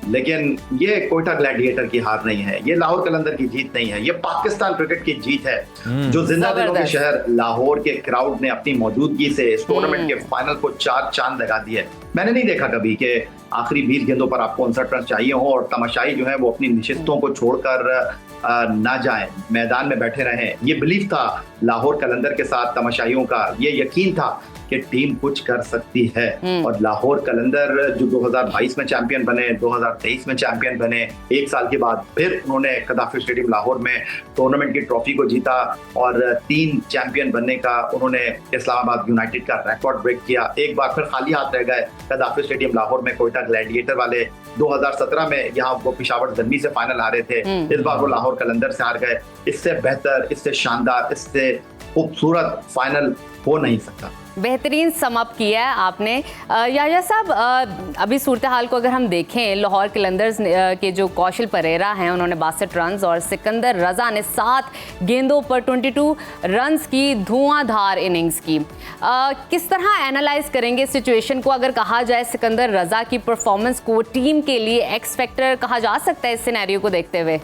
[SPEAKER 5] लेकिन ये कोयटा ग्लैडिएटर की हार नहीं है, ये लाहौर कलंदर की जीत नहीं है, ये पाकिस्तान क्रिकेट की जीत है। जो जिंदा दिलों के शहर लाहौर के क्राउड ने अपनी मौजूदगी से इस टूर्नामेंट के फाइनल को 4 चांद लगा दिए। मैंने नहीं देखा कभी कि आखिरी 20 गेंदों पर आपको 59 रन चाहिए हो और तमाशाई जो है वो अपनी निशिस्तों को छोड़कर ना जाएं, मैदान में बैठे रहें। ये बिलीफ था लाहौर कलंदर के साथ तमाशाइयों का, ये यकीन था कि टीम कुछ कर सकती है। और लाहौर कलंदर जो 2022 में चैंपियन बने, 2023 में चैंपियन बने, 1 साल के बाद फिर उन्होंने कदाफी स्टेडियम लाहौर में टूर्नामेंट की ट्रॉफी को जीता और 3 चैंपियन बनने का उन्होंने इस्लामाबाद यूनाइटेड का रिकॉर्ड ब्रेक किया। एक बार फिर खाली हाथ रह गए कदाफी स्टेडियम लाहौर में कोयटा ग्लैडिएटर वाले। 2017 में यहाँ वो पेशावर ज़ल्मी से फाइनल हारे थे, इस बार वो लाहौर कलंदर से हार गए। इससे बेहतर, इससे शानदार, इससे खूबसूरत फाइनल हो नहीं सकता।
[SPEAKER 2] बेहतरीन समअप किया है आपने याया साहब। अभी सूरत हाल को अगर हम देखें, लाहौर कलंदर्स के जो कौशल परेरा हैं उन्होंने 62 रन और सिकंदर रजा ने 7 गेंदों पर 22 रन्स की धुआंधार इनिंग्स की। किस तरह एनालाइज करेंगे सिचुएशन को? अगर कहा जाए सिकंदर रजा की परफॉर्मेंस को टीम के लिए एक्स फैक्टर कहा जा सकता है इस सिनेरियो को देखते हुए?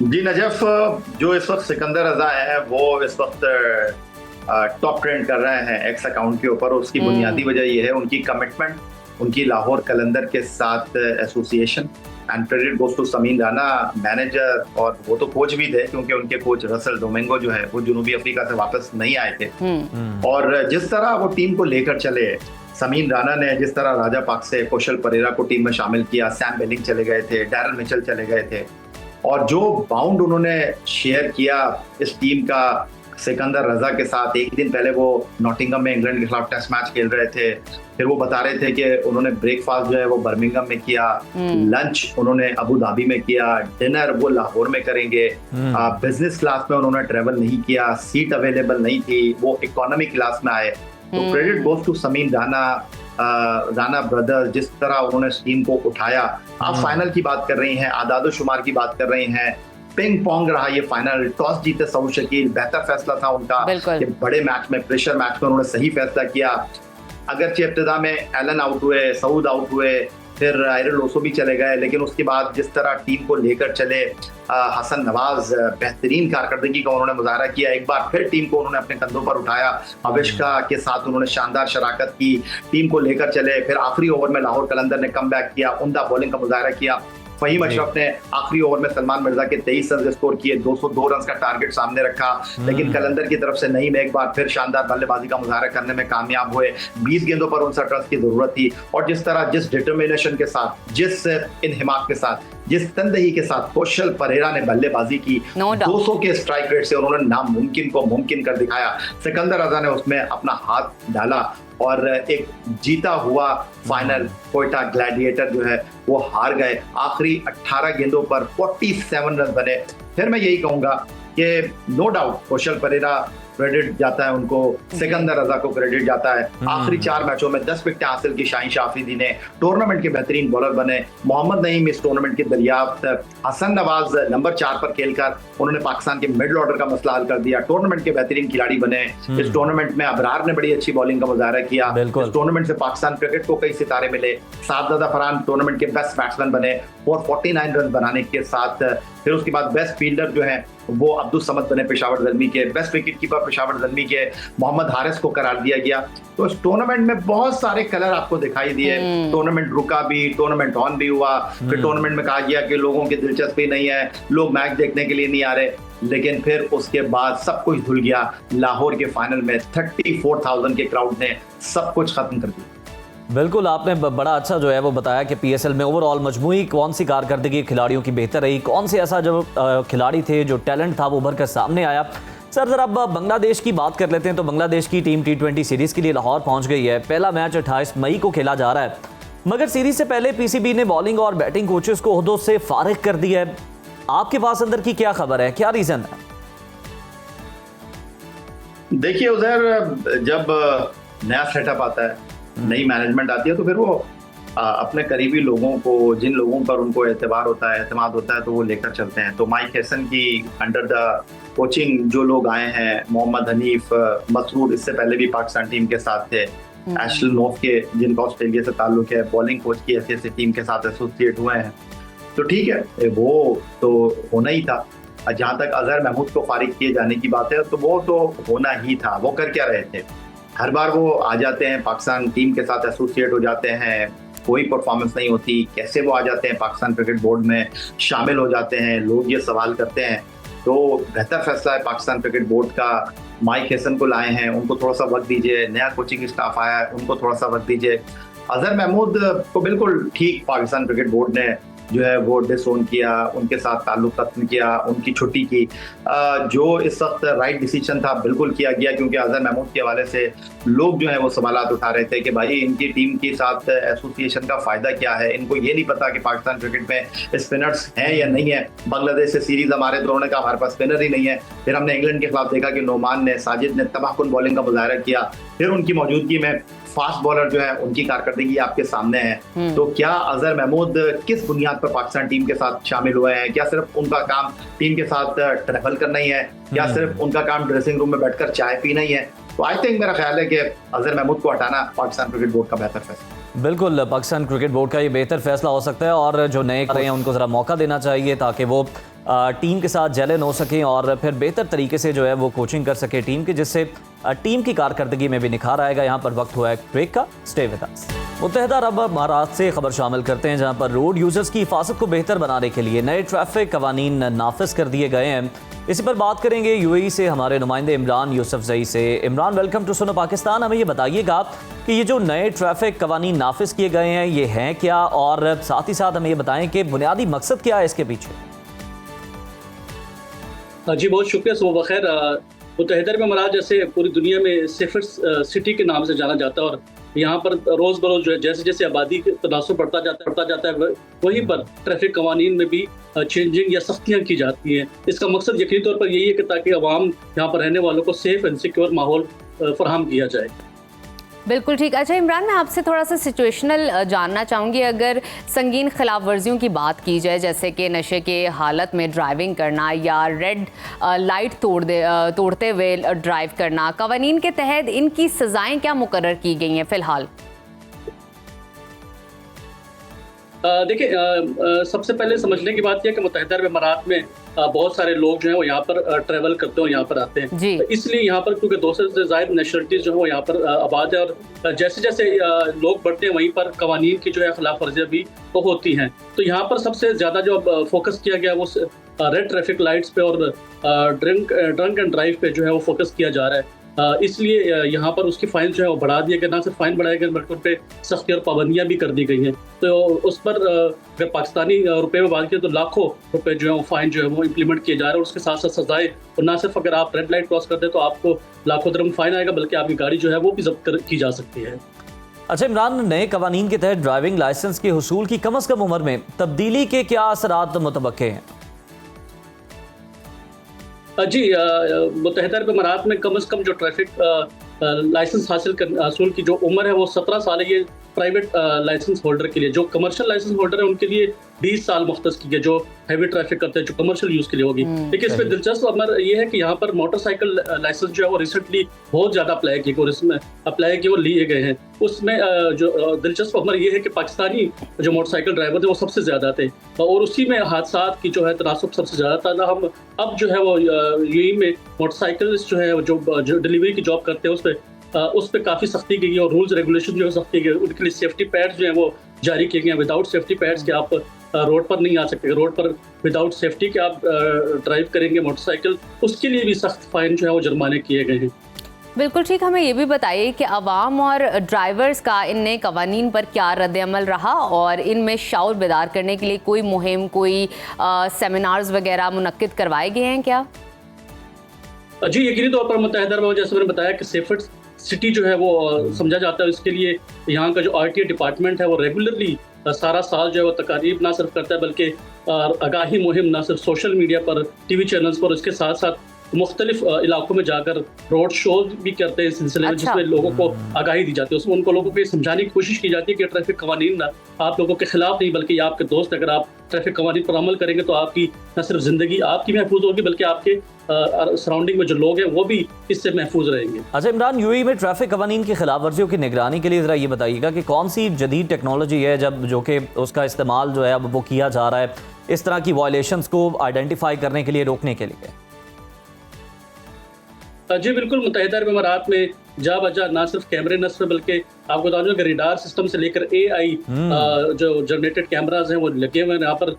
[SPEAKER 5] जी नजफ, जो इस वक्त सिकंदर रजा है वो इस वक्त टॉप ट्रेंड कर रहे हैं एक्स अकाउंट के ऊपर। उसकी बुनियादी वजह यह है उनकी कमिटमेंट, उनकी लाहौर कलंदर के साथ association. And credit goes to Sameen Rana, manager, और वो तो कोच भी थे क्योंकि उनके कोच रसल डोमिंगो जो है वो जुनूबी अफ्रीका से वापस नहीं आए थे। और जिस तरह वो टीम को लेकर चले, समीन राना ने जिस तरह राजा पाक से कौशल परेरा को टीम में शामिल किया, सैम बेलिंग चले गए थे, डैरल मिचेल चले गए थे, और जो बाउंड उन्होंने शेयर किया इस टीम का सिकंदर रजा के साथ। एक दिन पहले वो नॉटिंघम में इंग्लैंड के खिलाफ टेस्ट मैच खेल रहे थे, फिर वो बता रहे थे कि उन्होंने ब्रेकफास्ट जो है वो बर्मिंघम में किया, लंच उन्होंने अबू धाबी में किया, डिनर वो लाहौर में करेंगे, बिजनेस क्लास में उन्होंने ट्रेवल नहीं किया, सीट अवेलेबल नहीं थी, वो इकोनॉमी क्लास में आए। तो credit goes to Sameen Rana brothers, जिस तरह उन्होंने इस टीम को उठाया। आप फाइनल की बात कर रही हैं, आदादो शुमार की बात कर रही हैं, पिंग पोंग रहा ये फाइनल। टॉस जीते सऊद शकील, बेहतर फैसला था उनका कि बड़े मैच में, प्रेशर मैच में उन्होंने सही फैसला किया। अगरचे इब्तिदा में एलन आउट हुए, सऊद आउट हुए, फिर आयरन लोसो भी चले गए, लेकिन उसके बाद जिस तरह टीम को लेकर चले, हसन नवाज बेहतरीन कारकर्दगी का उन्होंने मुजाहरा किया, एक बार फिर टीम को उन्होंने अपने कंधों पर उठाया, अविष्का के साथ उन्होंने शानदार शराकत की, टीम को लेकर चले। फिर आखिरी ओवर में लाहौर कलंदर ने कम बैक किया, उम्दा बॉलिंग का मुजाहरा किया। फहीम अशरफ ने आखिरी ओवर में सलमान मिर्जा के 23 रन स्कोर किए, 202 रन का टारगेट सामने रखा, लेकिन कलंदर की तरफ से नईम एक बार फिर शानदार बल्लेबाजी का मुजाहरा करने में कामयाब हुए। 20 गेंदों पर 59 रन की जरूरत थी, और जिस तरह, जिस डिटर्मिनेशन के साथ, जिस इन्हिमाक के साथ, जिस तनदही के साथ कौशल परेरा ने बल्लेबाजी की, 200 के स्ट्राइक रेट से उन्होंने नामुमकिन को मुमकिन कर दिखाया। सिकंदर रजा ने उसमें अपना हाथ डाला और एक जीता हुआ फाइनल कोयटा ग्लैडिएटर जो है वो हार गए। आखिरी 18 गेंदों पर 47 रन बने। फिर मैं यही कहूंगा कि नो डाउट कौशल परेरा क्रेडिट जाता है उनको, सिकंदर रजा को क्रेडिट जाता है। आखिरी 4 मैचों में 10 विकेटें हासिल की शाहीन शाह अफरीदी ने, टूर्नामेंट के बेहतरीन बॉलर बने। मोहम्मद नईम इस टूर्नामेंट की दरियाफ्त, हसन नवाज नंबर 4 पर खेलकर उन्होंने पाकिस्तान के मिडल ऑर्डर का मसला हल कर दिया, टूर्नामेंट के बेहतरीन खिलाड़ी बने। इस टूर्नामेंट में अबरार ने बड़ी अच्छी बॉलिंग का मुजाहरा किया। इस टूर्नामेंट से पाकिस्तान क्रिकेट को कई सितारे मिले। सादजादा फरहान टूर्नामेंट के बेस्ट बैट्समैन बने और 49 रन बनाने के साथ। फिर उसके बाद बेस्ट फील्डर जो है वो अब्दुल समद बने पेशावर ज़ल्मी के, best wicket keeper Peshawar Zalmi के मोहम्मद हारिस को करार दिया गया। तो इस टूर्नामेंट में बहुत सारे कलर आपको दिखाई दिए। टूर्नामेंट रुका भी, टूर्नामेंट ऑन भी हुआ। फिर टूर्नामेंट में कहा गया कि लोगों की दिलचस्पी नहीं है, लोग मैच देखने के लिए नहीं आ रहे, लेकिन फिर उसके बाद सब कुछ धुल गया। लाहौर के फाइनल में 34,000 के क्राउड ने सब कुछ खत्म कर दिया।
[SPEAKER 1] बिल्कुल, आपने बड़ा अच्छा जो है वो बताया कि पीएसएल में ओवरऑल मजमूई कौन सी कारकर्दगी खिलाड़ियों की बेहतर रही, कौन से ऐसा जो खिलाड़ी थे, जो टैलेंट था वो उभर कर सामने आया। सर जरा अब बांग्लादेश की बात कर लेते हैं। तो बांग्लादेश की टीम T20 सीरीज़ के लिए लाहौर पहुंच गई है। पहला मैच 28 मई को खेला जा रहा है, मगर सीरीज से पहले पीसीबी ने बॉलिंग और बैटिंग कोचेस को ओहदों से फारिग कर दिया है। आपके पास अंदर की क्या खबर है, क्या रीज़न है?
[SPEAKER 5] देखिए उधर जब नया सेटअप आता है, नई मैनेजमेंट आती है, तो फिर वो अपने करीबी लोगों को, जिन लोगों पर उनको एतबार होता है, एतमाद होता है, तो वो लेकर चलते हैं। तो माइक हैसन की अंडर द कोचिंग जो लोग आए हैं, मोहम्मद हनीफ, मसरूर इससे पहले भी पाकिस्तान टीम के साथ थे, एशल नोफ के जिनका ऑस्ट्रेलिया से ताल्लुक है, बॉलिंग कोच की हैसियत से टीम के साथ एसोसिएट हुए हैं, तो ठीक है, वो तो होना ही था। जहाँ तक अजहर महमूद को फारिग किए जाने की बात है, तो वो तो होना ही था। वो कर क्या रहे थे? हर बार वो आ जाते हैं, पाकिस्तान टीम के साथ एसोसिएट हो जाते हैं, कोई परफॉर्मेंस नहीं होती, कैसे वो आ जाते हैं पाकिस्तान क्रिकेट बोर्ड में शामिल हो जाते हैं, लोग ये सवाल करते हैं। तो बेहतर फैसला है पाकिस्तान क्रिकेट बोर्ड का, माइक हैसन को लाए हैं, उनको थोड़ा सा वक्त दीजिए, नया कोचिंग स्टाफ आया है, उनको थोड़ा सा वक्त दीजिए। अजहर महमूद को बिल्कुल ठीक पाकिस्तान क्रिकेट बोर्ड ने जो है वो डिसोन किया, उनके साथ ताल्लुक खत्म किया, उनकी छुट्टी की। जो इस वक्त राइट डिसीजन था बिल्कुल किया गया, क्योंकि अजहर महमूद के हवाले से लोग जो है वो सवालात उठा रहे थे कि भाई इनकी टीम के साथ एसोसिएशन का फ़ायदा क्या है, इनको ये नहीं पता कि पाकिस्तान क्रिकेट में स्पिनर्स हैं या नहीं है। बांग्लादेश से सीरीज़ हमारे तो उन्होंने कहा हमारे पास स्पिनर ही नहीं है। फिर हमने इंग्लैंड के खिलाफ देखा कि नोमान ने, साजिद ने तबाहकुन बॉलिंग का मुजाहरा किया। फिर उनकी मौजूदगी में फास्ट बॉलर जो है उनकी कारकर्दगी आपके सामने है। तो क्या अजहर महमूद किस बुनियाद पर पाकिस्तान टीम के साथ शामिल हुए हैं? क्या सिर्फ उनका काम टीम के साथ ट्रैवल करना ही है? क्या सिर्फ उनका काम ड्रेसिंग रूम में बैठकर चाय पीना ही है? तो आई थिंक मेरा ख्याल है कि अजहर महमूद को हटाना पाकिस्तान क्रिकेट बोर्ड का बेहतर फैसला।
[SPEAKER 1] बिल्कुल, पाकिस्तान क्रिकेट बोर्ड का ये बेहतर फैसला हो सकता है, और जो नए कर रहे हैं उनको ज़रा मौका देना चाहिए ताकि वो टीम के साथ जेलन हो सकें और फिर बेहतर तरीके से जो है वो कोचिंग कर सके टीम की, जिससे टीम की कारकर्दगी में भी निखार आएगा। यहाँ पर वक्त हुआ है ब्रेक का, स्टे विद अस। मुत्तहिदा अरब अमारात से खबर शामिल करते हैं, जहाँ पर रोड यूजर्स की हिफाजत को बेहतर बनाने के लिए नए ट्रैफिक कवानीन नाफिज कर दिए गए हैं। इसी पर बात करेंगे यूएई से हमारे नुमाइंदे इमरान यूसुफजई से। Imran, welcome to Suno Pakistan. हमें ये बताइएगा कि ये जो नए ट्रैफिक कवानीन नाफिज किए गए हैं ये हैं क्या, और साथ ही साथ हमें ये बताएं कि बुनियादी मकसद क्या है इसके पीछे।
[SPEAKER 6] जी बहुत शुक्रिया। सुबह बखैर। मुत्तहिदा अरब अमारात जैसे पूरी दुनिया में सेफर सिटी के नाम से जाना जाता है, और यहाँ पर रोज़ बरोज़ जो है जैसे जैसे आबादी का तनासुर बढ़ता जाता है वहीं पर ट्रैफिक कवानीन में भी चेंजिंग या सख्तियाँ की जाती हैं। इसका मकसद यकीनी तौर पर यही है कि ताकि आवाम यहाँ पर रहने वालों को सेफ एंड सिक्योर माहौल फराहम किया जाए।
[SPEAKER 2] बिल्कुल ठीक। अच्छा इमरान, मैं आपसे थोड़ा सा सिचुएशनल जानना चाहूँगी। अगर संगीन खिलाफ वर्जियों की बात की जाए, जैसे कि नशे के हालत में ड्राइविंग करना या रेड लाइट तोड़ते हुए ड्राइव करना, कवानीन के तहत इनकी सज़ाएं क्या मुकर्रर की गई हैं फ़िलहाल?
[SPEAKER 6] देखिए, सबसे पहले समझने की बात यह है कि मुत्तहिदा अरब अमीरात में बहुत सारे लोग जो हैं वो यहाँ पर ट्रैवल करते हैं और यहाँ पर आते हैं।
[SPEAKER 2] जी।
[SPEAKER 6] तो इसलिए यहाँ पर क्योंकि 200 से ज़ायद नेशनलिटीज़ जो है वो यहाँ पर आबाद है, और जैसे जैसे लोग बढ़ते हैं वहीं पर कवानीन की जो है खिलाफ वर्जियाँ भी तो होती हैं। तो यहाँ पर सबसे ज़्यादा जो फोकस किया गया वो रेड ट्रैफिक लाइट्स पे और ड्रंक एंड ड्राइव पे जो है वो फोकस किया जा रहा है। इसलिए यहाँ पर उसकी फाइन जो है वो बढ़ा दिया गया, ना सिर्फ फाइन बढ़ाया गया बल्कि उन पर सख्ती और पाबंदियाँ भी कर दी गई हैं। तो उस पर अगर पाकिस्तानी रुपए में बात करें तो लाखों रुपए जो है वो फाइन जो है वो इम्प्लीमेंट किए जा रहे हैं, और उसके साथ साथ सजाएं। और ना सिर्फ अगर आप रेड लाइट क्रॉस करते हैं तो आपको लाखों दिरहम फाइन आएगा, बल्कि आपकी गाड़ी जो है वो भी जब्त की जा सकती है।
[SPEAKER 1] अच्छा इमरान, नए कवानीन के तहत ड्राइविंग लाइसेंस के हुसूल की कम अज़ कम उम्र में तब्दीली के क्या असरात मुतवक्के हैं?
[SPEAKER 6] जी, मुत्तहिदा अरब अमीरात में कम से कम जो ट्रैफिक लाइसेंस हासिल की जो उम्र है वो 17 साल है। ये प्राइवेट लाइसेंस होल्डर के लिए। जो कमर्शियल लाइसेंस होल्डर है उनके लिए 20 साल मुख्तस की है, जो हैवी ट्रैफिक करते हैं, जो कमर्शियल यूज के लिए होगी। लेकिन इसमें दिलचस्प अमर ये है कि यहाँ पर मोटरसाइकिल लाइसेंस जो है वो रिसेंटली बहुत ज़्यादा अप्लाई किए और इसमें अप्लाई किए और लिए गए हैं। उसमें जो दिलचस्प अमर ये है कि पाकिस्तानी जो मोटरसाइकिल ड्राइवर थे वो सबसे ज़्यादा थे, और उसी में हादसा की जो है तनासब सबसे ज़्यादा था। हम अब जो है वो यूएई में मोटरसाइकिल जो है जो डिलीवरी की जॉब करते हैं उस पर काफ़ी सख्ती की गई और रूल्स रेगुलेशन जो है सख्ती की गई। उनके लिए सेफ्टी पैड्स जो है वो जारी किए गए हैं। विदाउट सेफ्टी पैड्स के आप रोड पर नहीं आ सकते। रोड पर विदाउट सेफ्टी के आप ड्राइव करेंगे मोटरसाइकिल, उसके लिए भी सख्त फाइन जो है वो जुर्माने किए गए हैं।
[SPEAKER 2] बिल्कुल ठीक। हमें ये भी बताइए कि अवाम और ड्राइवर्स का इन नए कवानीन पर क्या रद्द-ए-अमल रहा, और इनमें शऊर बेदार करने के लिए कोई मुहिम, कोई सेमिनार्स वगैरह मुनक्किद करवाए गए हैं क्या?
[SPEAKER 6] जी, यकीनी तौर पर मुत्तहिदा अरब, जैसे मैंने बताया कि सेफर सिटी जो है वो समझा जाता है। इसके लिए यहाँ का जो आरटीए डिपार्टमेंट है वो रेगुलरली सारा साल जो है वो तकारीब ना सिर्फ करता है बल्कि आगाही मुहिम ना सिर्फ सोशल मीडिया पर, टीवी चैनल्स पर, उसके साथ साथ मुख्तलिफ इलाकों में जाकर रोड शो भी करते हैं इस सिलसिले में, जिसमें लोगों को आगाही दी जाती है। उसमें उनको लोगों को समझाने की कोशिश की जाती है कि ट्रैफिक कवानीन ना आप लोगों के खिलाफ नहीं बल्कि आपके दोस्त। अगर आप ट्रैफिक कवानीन पर अमल करेंगे तो आपकी न सिर्फ जिंदगी आपकी महफूज होगी बल्कि आपके सराउंडिंग में जो लोग हैं वो भी इससे महफूज रहेंगे।
[SPEAKER 1] अच्छा इमरान, यूएई में ट्रैफिक कवानीन की खिलाफ वर्जियों की निगरानी के लिए ज़रा ये बताइएगा कि कौन सी जदीद टेक्नोलॉजी है जो कि उसका इस्तेमाल जो है अब वो किया जा रहा है इस तरह की वायलेशंस को आइडेंटिफाई करने के लिए, रोकने के लिए?
[SPEAKER 6] जी बिल्कुल, मुत्तहिदा अरब अमीरात में जा बजा ना सिर्फ कैमरे न सिर्फ बल्कि आपको बता दूं कि रेडार सिस्टम से लेकर AI जो जनरेटेड कैमराज हैं वो लगे हुए हैं। यहाँ पर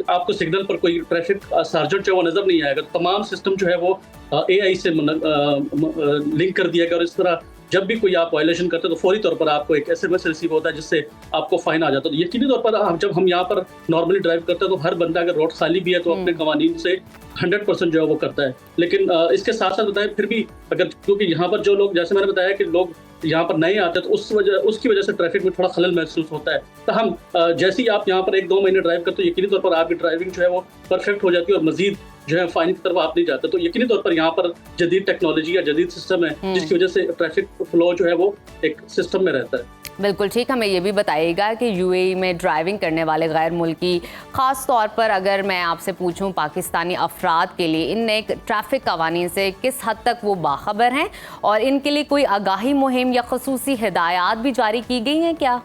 [SPEAKER 6] आपको सिग्नल पर कोई ट्रैफिक सार्जेंट जो है वो नजर नहीं आएगा। तमाम सिस्टम जो है वो AI से लिंक कर दिया गया, और इस तरह जब भी कोई आप वायलेशन करते हैं तो फौरी तौर पर आपको एक SMS रिसीव होता है जिससे आपको फाइन आ जाता है। तो यकीनी तौर पर जब हम यहाँ पर नॉर्मली ड्राइव करते हैं तो हर बंदा अगर रोड खाली भी है तो अपने कवानीन से 100% जो है वो करता है। लेकिन इसके साथ साथ बताएं फिर भी अगर, क्योंकि यहाँ पर जो लोग, जैसे मैंने बताया कि लोग यहाँ पर नए आते हैं तो उसकी वजह से ट्रैफिक में थोड़ा खलल महसूस होता है। तो हम जैसे ही आप यहाँ पर 1-2 महीने ड्राइव करते हो यकीनी तौर पर आपकी ड्राइविंग जो है वो परफेक्ट हो जाती है और मजीद जो है फाइन की तरफ आप नहीं जाते। तो यकीनी तौर पर यहाँ पर जदीद टेक्नोलॉजी या जदीद सिस्टम है जिसकी वजह से ट्रैफिक फ्लो जो है वो एक सिस्टम में रहता है।
[SPEAKER 2] बिल्कुल ठीक। हमें ये भी बताइएगा कि यूएई में ड्राइविंग करने वाले गैर मुल्की, ख़ास तौर पर अगर मैं आपसे पूछूं पाकिस्तानी अफराद के लिए इन नए ट्रैफिक कवानीन से किस हद तक वो बाखबर हैं, और इनके लिए कोई आगाही मुहिम या ख़ुसूसी हिदायत भी जारी की गई हैं क्या?